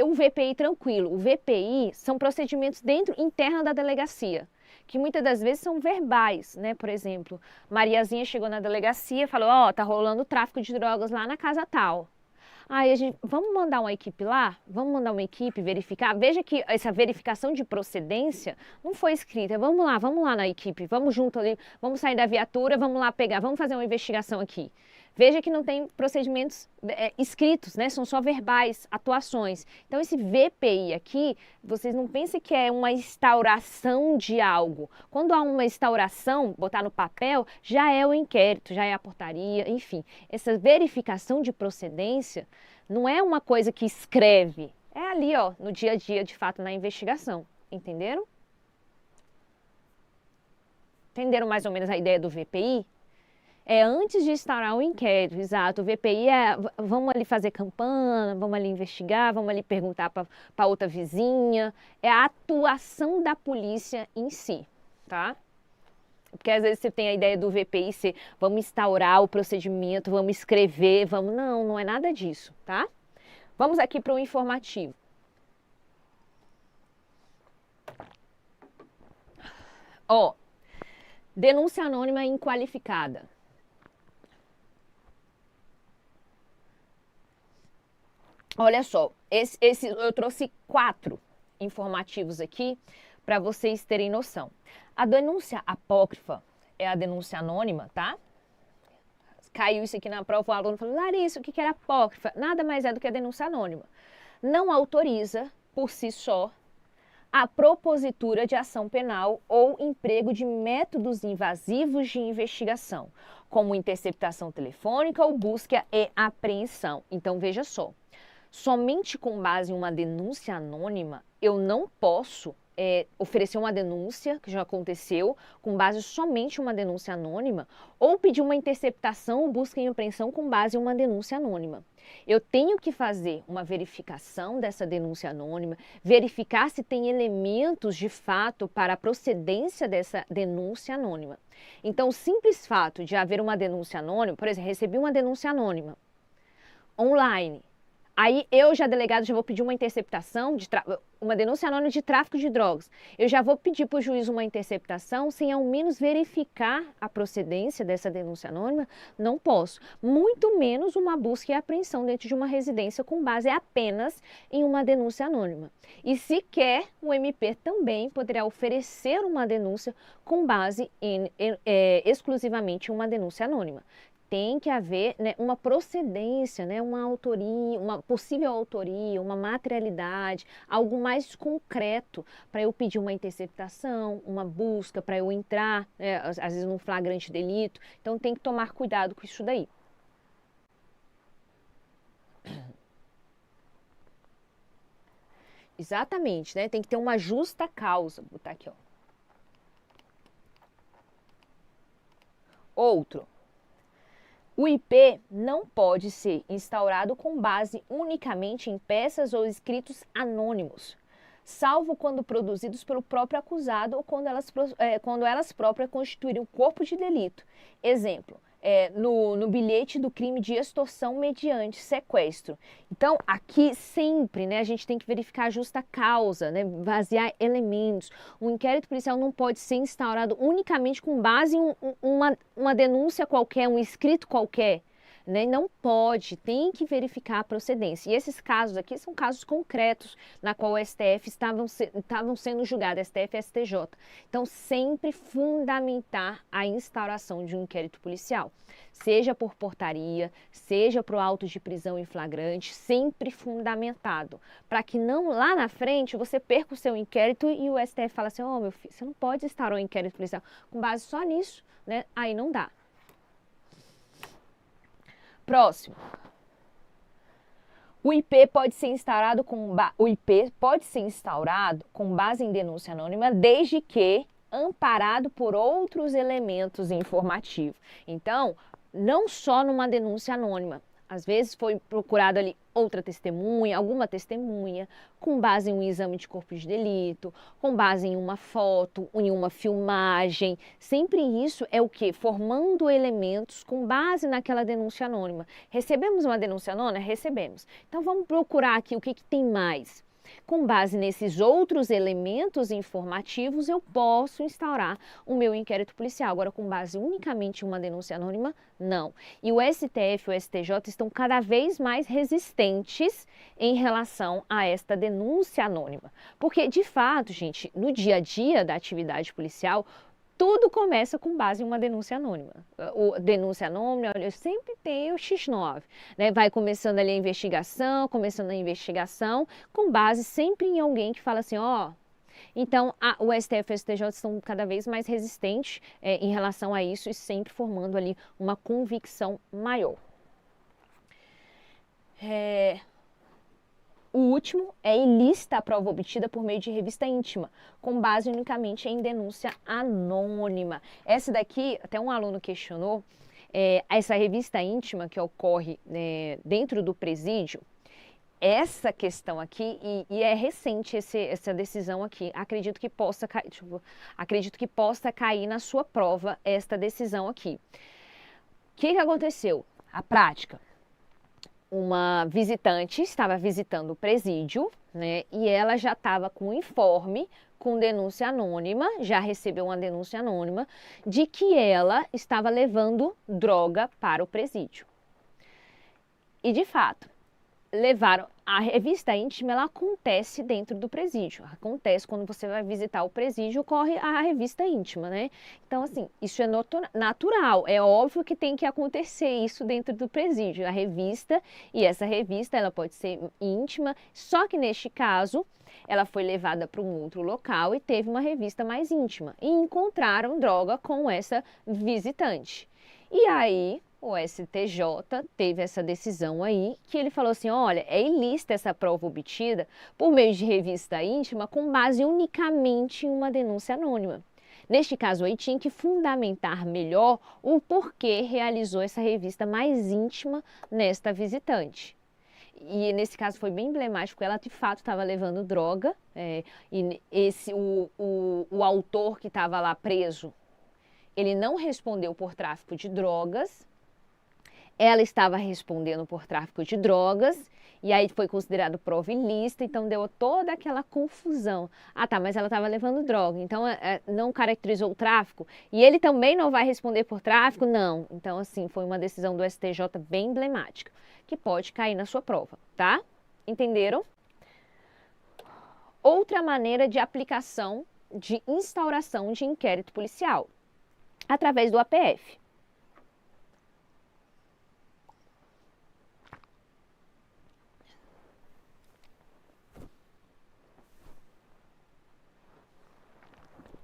O VPI tranquilo. O VPI são procedimentos internos da delegacia, que muitas das vezes são verbais, né? Por exemplo, Mariazinha chegou na delegacia e falou, ó, tá rolando tráfico de drogas lá na casa tal. Aí a gente, vamos mandar uma equipe lá? Vamos mandar uma equipe verificar? Veja que essa verificação de procedência não foi escrita. Vamos lá na equipe, vamos junto ali, vamos sair da viatura, vamos lá pegar, vamos fazer uma investigação aqui. Veja que não tem procedimentos escritos, né? São só verbais, atuações. Então, esse VPI aqui, vocês não pensem que é uma instauração de algo. Quando há uma instauração, botar no papel, já é o inquérito, já é a portaria, enfim. Essa verificação de procedência não é uma coisa que escreve. É ali, ó, no dia a dia, de fato, na investigação. Entenderam? Entenderam mais ou menos a ideia do VPI? É antes de instaurar o inquérito, exato. O VPI é, vamos ali fazer campana, vamos ali investigar, vamos ali perguntar para outra vizinha. É a atuação da polícia em si, tá? Porque às vezes você tem a ideia do VPI ser, vamos instaurar o procedimento, vamos escrever, vamos... Não, não é nada disso, tá? Vamos aqui para o informativo. Ó, denúncia anônima inqualificada. Olha só, eu trouxe 4 informativos aqui para vocês terem noção. A denúncia apócrifa é a denúncia anônima, tá? Caiu isso aqui na prova, o aluno falou, Larissa, o que era apócrifa? Nada mais é do que a denúncia anônima. Não autoriza, por si só, a propositura de ação penal ou emprego de métodos invasivos de investigação, como interceptação telefônica ou busca e apreensão. Então, veja só. Somente com base em uma denúncia anônima, eu não posso oferecer uma denúncia, que já aconteceu, com base somente em uma denúncia anônima, ou pedir uma interceptação, busca e apreensão com base em uma denúncia anônima. Eu tenho que fazer uma verificação dessa denúncia anônima, verificar se tem elementos de fato para a procedência dessa denúncia anônima. Então, o simples fato de haver uma denúncia anônima, por exemplo, recebi uma denúncia anônima online. Aí eu, delegado, já vou pedir uma interceptação, uma denúncia anônima de tráfico de drogas. Eu já vou pedir para o juiz uma interceptação sem ao menos verificar a procedência dessa denúncia anônima? Não posso. Muito menos uma busca e apreensão dentro de uma residência com base apenas em uma denúncia anônima. E sequer o MP também poderá oferecer uma denúncia com base exclusivamente em uma denúncia anônima. Tem que haver, né, uma procedência, né, uma autoria, uma possível autoria, uma materialidade, algo mais concreto para eu pedir uma interceptação, uma busca, para eu entrar, né, às vezes num flagrante delito. Então tem que tomar cuidado com isso daí. Exatamente, né? Tem que ter uma justa causa. Vou botar aqui, ó. Outro. O IP não pode ser instaurado com base unicamente em peças ou escritos anônimos, salvo quando produzidos pelo próprio acusado ou quando elas próprias constituírem o corpo de delito. Exemplo, no bilhete do crime de extorsão mediante sequestro. Então, aqui sempre, né, a gente tem que verificar a justa causa, né, basear elementos. Um inquérito policial não pode ser instaurado unicamente com base em uma denúncia qualquer, um escrito qualquer. Né? Não pode, tem que verificar a procedência. E esses casos aqui são casos concretos na qual o STF estavam sendo julgados, STF e STJ. Então, sempre fundamentar a instauração de um inquérito policial. Seja por portaria, seja para o auto de prisão em flagrante, sempre fundamentado. Para que não, lá na frente, você perca o seu inquérito e o STF fala assim, meu filho, você não pode instaurar um inquérito policial com base só nisso, né? Aí não dá. Próximo. O IP pode ser instaurado com base em denúncia anônima, desde que amparado por outros elementos informativos. Então, não só numa denúncia anônima. Às vezes foi procurado ali outra testemunha, alguma testemunha, com base em um exame de corpo de delito, com base em uma foto, em uma filmagem. Sempre isso é o quê? Formando elementos com base naquela denúncia anônima. Recebemos uma denúncia anônima? Recebemos. Então vamos procurar aqui o que tem mais. Com base nesses outros elementos informativos, eu posso instaurar o meu inquérito policial. Agora, com base unicamente em uma denúncia anônima, não. E o STF e o STJ estão cada vez mais resistentes em relação a esta denúncia anônima. Porque, de fato, gente, no dia a dia da atividade policial, tudo começa com base em uma denúncia anônima. Denúncia anônima, eu sempre tenho o X9, né? Vai começando ali a investigação, com base sempre em alguém que fala assim, então o STF e o STJ estão cada vez mais resistentes em relação a isso e sempre formando ali uma convicção maior. O último é ilícita a prova obtida por meio de revista íntima, com base unicamente em denúncia anônima. Essa daqui, até um aluno questionou, essa revista íntima que ocorre dentro do presídio, essa questão aqui, e é recente essa decisão aqui, acredito que possa cair na sua prova esta decisão aqui. O que aconteceu? A prática. Uma visitante estava visitando o presídio, né, e ela já estava com um informe, com denúncia anônima, já recebeu uma denúncia anônima, de que ela estava levando droga para o presídio. E, de fato, levaram. A revista íntima, ela acontece dentro do presídio. Acontece quando você vai visitar o presídio, ocorre a revista íntima, né? Então, assim, isso é natural. É óbvio que tem que acontecer isso dentro do presídio. A revista, e essa revista, ela pode ser íntima, só que neste caso, ela foi levada para um outro local e teve uma revista mais íntima. E encontraram droga com essa visitante. E aí, o STJ teve essa decisão aí, que ele falou assim, olha, é ilícita essa prova obtida por meio de revista íntima com base unicamente em uma denúncia anônima. Neste caso aí, tinha que fundamentar melhor o porquê realizou essa revista mais íntima nesta visitante. E nesse caso foi bem emblemático, ela de fato estava levando droga, e o autor que estava lá preso, ele não respondeu por tráfico de drogas, ela estava respondendo por tráfico de drogas, e aí foi considerado prova ilícita, então deu toda aquela confusão. Ah, tá, mas ela estava levando droga, então não caracterizou o tráfico, e ele também não vai responder por tráfico? Não. Então, assim, foi uma decisão do STJ bem emblemática, que pode cair na sua prova, tá? Entenderam? Outra maneira de aplicação de instauração de inquérito policial, através do APF.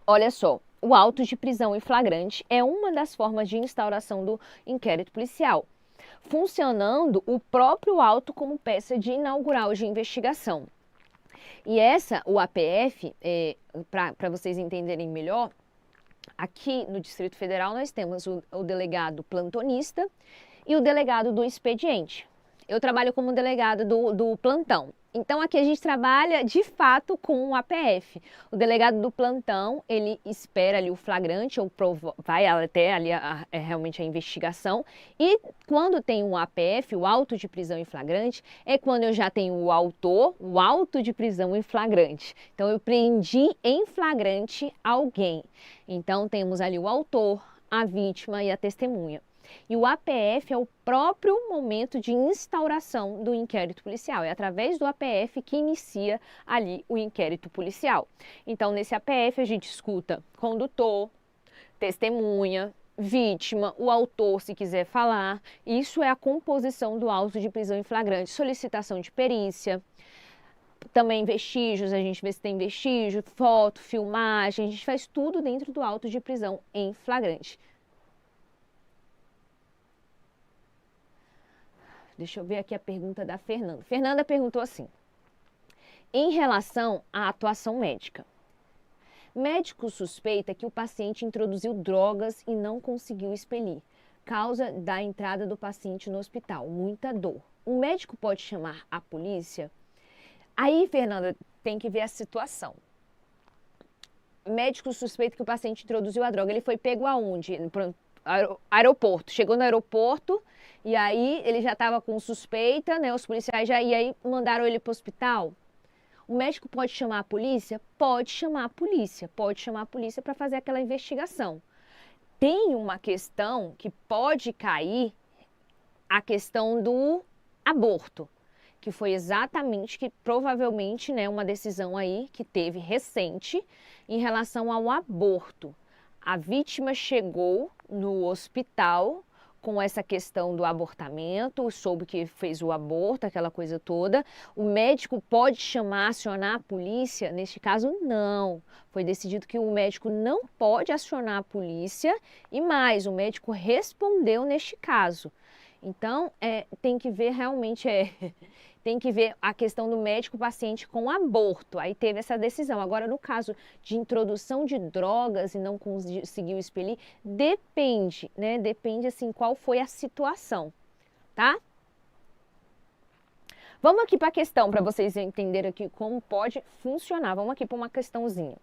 Olha só, o auto de prisão em flagrante é uma das formas de instauração do inquérito policial, funcionando o próprio auto como peça de inaugural de investigação. E o APF, para vocês entenderem melhor, aqui no Distrito Federal nós temos o delegado plantonista e o delegado do expediente. Eu trabalho como delegado do plantão. Então aqui a gente trabalha de fato com o APF. O delegado do plantão, ele espera ali o flagrante ou vai até ali realmente a investigação. E quando tem um APF, o auto de prisão em flagrante, é quando eu já tenho o autor, o auto de prisão em flagrante. Então eu preendi em flagrante alguém. Então temos ali o autor, a vítima e a testemunha. E o APF é o próprio momento de instauração do inquérito policial. É através do APF que inicia ali o inquérito policial. Então, nesse APF, a gente escuta condutor, testemunha, vítima, o autor, se quiser falar. Isso é a composição do auto de prisão em flagrante. Solicitação de perícia. Também vestígios, a gente vê se tem vestígio, foto, filmagem. A gente faz tudo dentro do auto de prisão em flagrante. Deixa eu ver aqui a pergunta da Fernanda. Fernanda perguntou assim: em relação à atuação médica, médico suspeita que o paciente introduziu drogas e não conseguiu expelir, causa da entrada do paciente no hospital, muita dor. O médico pode chamar a polícia? Aí, Fernanda, tem que ver a situação. Médico suspeita que o paciente introduziu a droga. Ele foi pego aonde? Aeroporto. Chegou no aeroporto e aí ele já estava com suspeita, né? Os policiais e aí mandaram ele para o hospital. O médico pode chamar a polícia? Pode chamar a polícia. Pode chamar a polícia para fazer aquela investigação. Tem uma questão que pode cair, a questão do aborto, que foi exatamente, que provavelmente, né, uma decisão aí que teve recente em relação ao aborto. A vítima chegou no hospital com essa questão do abortamento, soube que fez o aborto, aquela coisa toda. O médico pode acionar a polícia? Neste caso, não. Foi decidido que o médico não pode acionar a polícia e mais, o médico respondeu neste caso. Então, tem que ver realmente, tem que ver a questão do médico-paciente com aborto. Aí teve essa decisão. Agora, no caso de introdução de drogas e não conseguiu expelir, depende, né? Depende, assim, qual foi a situação, tá? Vamos aqui para a questão, para vocês entenderem aqui como pode funcionar. Vamos aqui para uma questãozinha.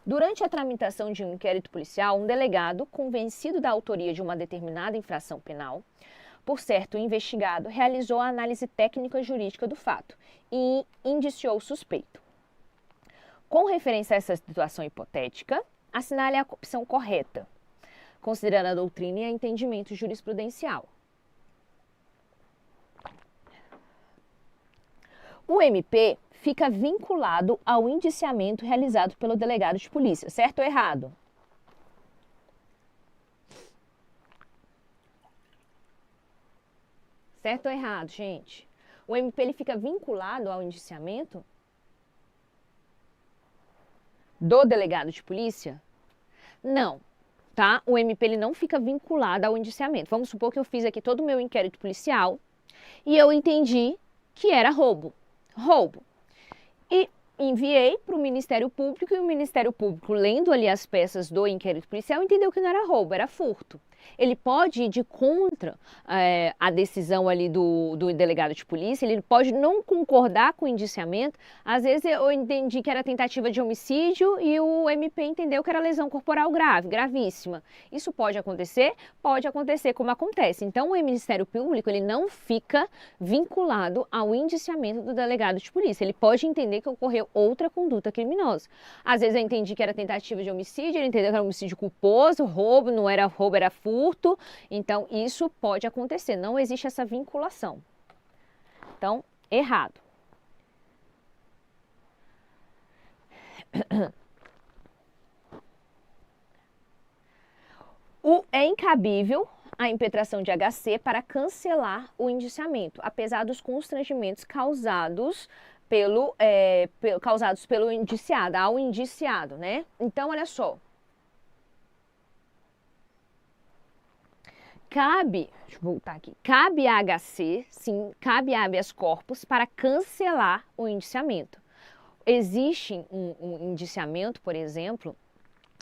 Durante a tramitação de um inquérito policial, um delegado, convencido da autoria de uma determinada infração penal, por certo investigado, realizou a análise técnica jurídica do fato e indiciou o suspeito. Com referência a essa situação hipotética, assinale a opção correta, considerando a doutrina e a entendimento jurisprudencial. O MP fica vinculado ao indiciamento realizado pelo delegado de polícia, certo ou errado? Certo ou errado, gente? O MP ele fica vinculado ao indiciamento do delegado de polícia? Não, tá? O MP ele não fica vinculado ao indiciamento. Vamos supor que eu fiz aqui todo o meu inquérito policial e eu entendi que era roubo. E enviei para o Ministério Público e o Ministério Público, lendo ali as peças do inquérito policial, entendeu que não era roubo, era furto. Ele pode ir de contra a decisão ali do delegado de polícia, ele pode não concordar com o indiciamento. Às vezes eu entendi que era tentativa de homicídio e o MP entendeu que era lesão corporal grave, gravíssima. Isso pode acontecer como acontece. Então o Ministério Público ele não fica vinculado ao indiciamento do delegado de polícia. Ele pode entender que ocorreu outra conduta criminosa. Às vezes eu entendi que era tentativa de homicídio, ele entendeu que era homicídio culposo, roubo, não era roubo, era furto. Então, isso pode acontecer, não existe essa vinculação. Então, errado. É incabível a impetração de HC para cancelar o indiciamento, apesar dos constrangimentos causados pelo indiciado, ao indiciado, né? Então, olha só. Deixa eu voltar aqui, cabe a HC, sim, cabe a habeas corpus para cancelar o indiciamento. Existe um indiciamento, por exemplo,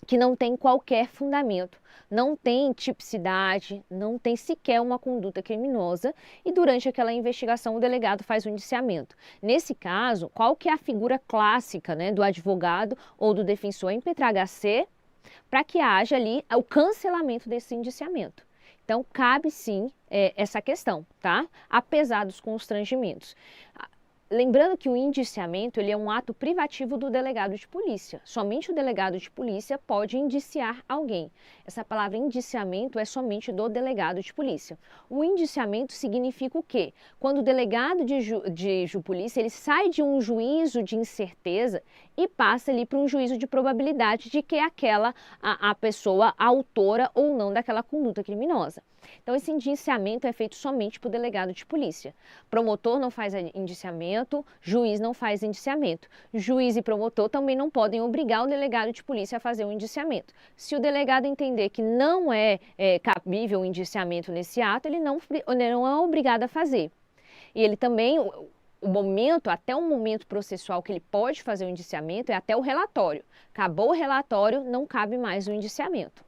que não tem qualquer fundamento, não tem tipicidade, não tem sequer uma conduta criminosa e durante aquela investigação o delegado faz o indiciamento. Nesse caso, qual que é a figura clássica, né, do advogado ou do defensor em PTHC para que haja ali o cancelamento desse indiciamento? Então, cabe sim essa questão, tá? Apesar dos constrangimentos. Lembrando que o indiciamento ele é um ato privativo do delegado de polícia. Somente o delegado de polícia pode indiciar alguém. Essa palavra indiciamento é somente do delegado de polícia. O indiciamento significa o quê? Quando o delegado de polícia ele sai de um juízo de incerteza e passa ali para um juízo de probabilidade de que aquela a pessoa autora ou não daquela conduta criminosa. Então, esse indiciamento é feito somente por delegado de polícia. Promotor não faz indiciamento, juiz não faz indiciamento. Juiz e promotor também não podem obrigar o delegado de polícia a fazer um indiciamento. Se o delegado entender que não é cabível o indiciamento nesse ato, ele não é obrigado a fazer. E ele também, até o momento processual que ele pode fazer o indiciamento é até o relatório. Acabou o relatório, não cabe mais o indiciamento.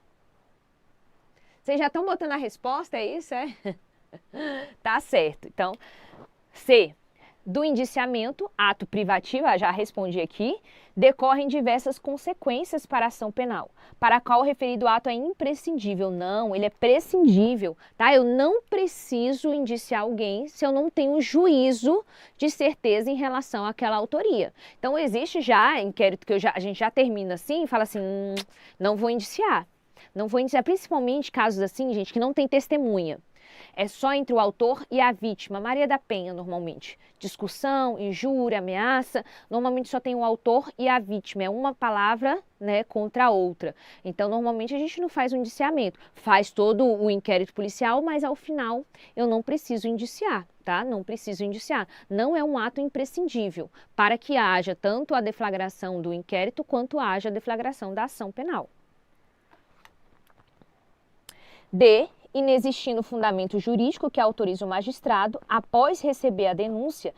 Vocês já estão botando a resposta, é isso? Tá certo. Então, C. Do indiciamento, ato privativo, já respondi aqui, decorrem diversas consequências para a ação penal, para a qual o referido ato é imprescindível. Não, ele é prescindível, tá? Eu não preciso indiciar alguém se eu não tenho juízo de certeza em relação àquela autoria. Então, existe já inquérito que a gente já termina assim e fala assim, não vou indiciar. Não vou indiciar, principalmente casos assim, gente, que não tem testemunha. É só entre o autor e a vítima, Maria da Penha, normalmente. Discussão, injúria, ameaça, normalmente só tem o autor e a vítima. É uma palavra, né, contra a outra. Então, normalmente a gente não faz um indiciamento. Faz todo o inquérito policial, mas ao final eu não preciso indiciar, tá? Não preciso indiciar. Não é um ato imprescindível para que haja tanto a deflagração do inquérito quanto haja a deflagração da ação penal. D. Inexistindo fundamento jurídico que autorize o magistrado, após receber a denúncia,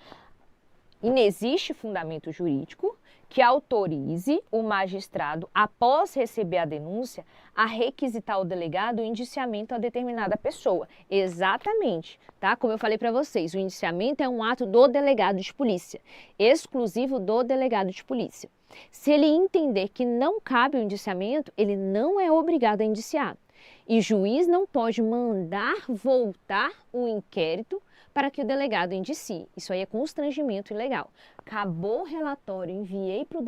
inexiste fundamento jurídico que autorize o magistrado, após receber a denúncia, a requisitar ao delegado o indiciamento a determinada pessoa. Exatamente, tá? Como eu falei para vocês, o indiciamento é um ato do delegado de polícia, exclusivo do delegado de polícia. Se ele entender que não cabe o indiciamento, ele não é obrigado a indiciar. E juiz não pode mandar voltar o inquérito para que o delegado indicie. Isso aí é constrangimento ilegal. Acabou o relatório, enviei para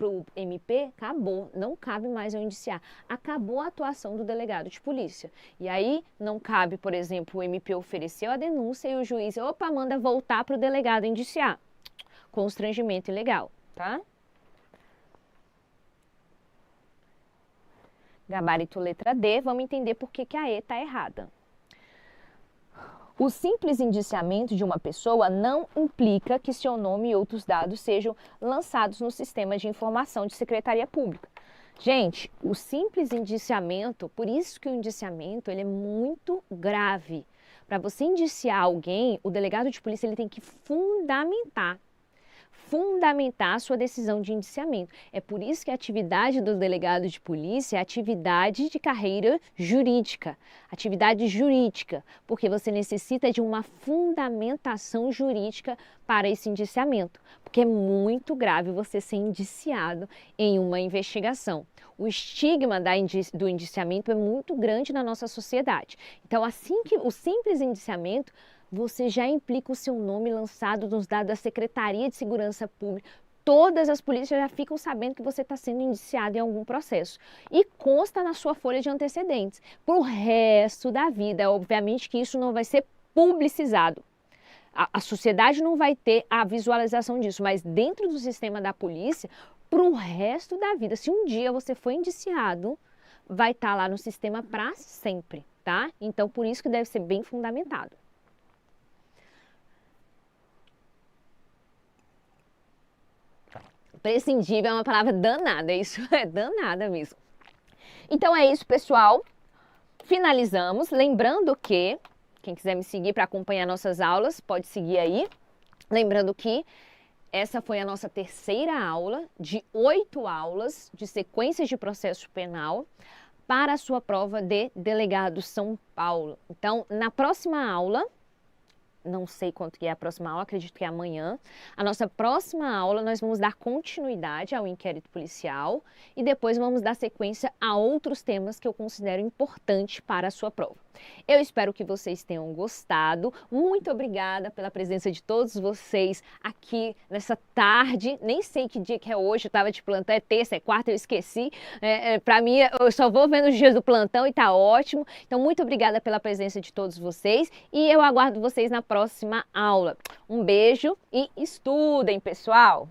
o MP, acabou, não cabe mais eu indiciar. Acabou a atuação do delegado de polícia. E aí não cabe, por exemplo, o MP ofereceu a denúncia e o juiz, opa, manda voltar para o delegado indiciar. Constrangimento ilegal, tá? Gabarito letra D, vamos entender por que a E está errada. O simples indiciamento de uma pessoa não implica que seu nome e outros dados sejam lançados no sistema de informação de Secretaria Pública. Gente, o simples indiciamento, por isso que o indiciamento ele é muito grave. Para você indiciar alguém, o delegado de polícia ele tem que fundamentar a sua decisão de indiciamento. É por isso que a atividade do delegado de polícia é atividade de carreira jurídica, porque você necessita de uma fundamentação jurídica para esse indiciamento, porque é muito grave você ser indiciado em uma investigação. O estigma do indiciamento é muito grande na nossa sociedade. Então, assim que o simples indiciamento você já implica o seu nome lançado nos dados da Secretaria de Segurança Pública. Todas as polícias já ficam sabendo que você está sendo indiciado em algum processo. E consta na sua folha de antecedentes. Para o resto da vida, obviamente que isso não vai ser publicizado. A sociedade não vai ter a visualização disso, mas dentro do sistema da polícia, para o resto da vida, se um dia você for indiciado, vai estar lá no sistema para sempre, tá? Então, por isso que deve ser bem fundamentado. Prescindível é uma palavra danada, isso é danada mesmo. Então é isso, pessoal. Finalizamos. Lembrando que, quem quiser me seguir para acompanhar nossas aulas, pode seguir aí. Lembrando que essa foi a nossa terceira aula de 8 aulas de sequências de processo penal para a sua prova de delegado São Paulo. Então, na próxima aula, não sei quanto que é a próxima aula, acredito que é amanhã. A nossa próxima aula nós vamos dar continuidade ao inquérito policial e depois vamos dar sequência a outros temas que eu considero importantes para a sua prova. Eu espero que vocês tenham gostado. Muito obrigada pela presença de todos vocês aqui nessa tarde. Nem sei que dia que é hoje, eu estava de plantão, é terça, é quarta, eu esqueci. Para mim, eu só vou vendo os dias do plantão e tá ótimo. Então, muito obrigada pela presença de todos vocês e eu aguardo vocês na próxima aula. Um beijo e estudem, pessoal!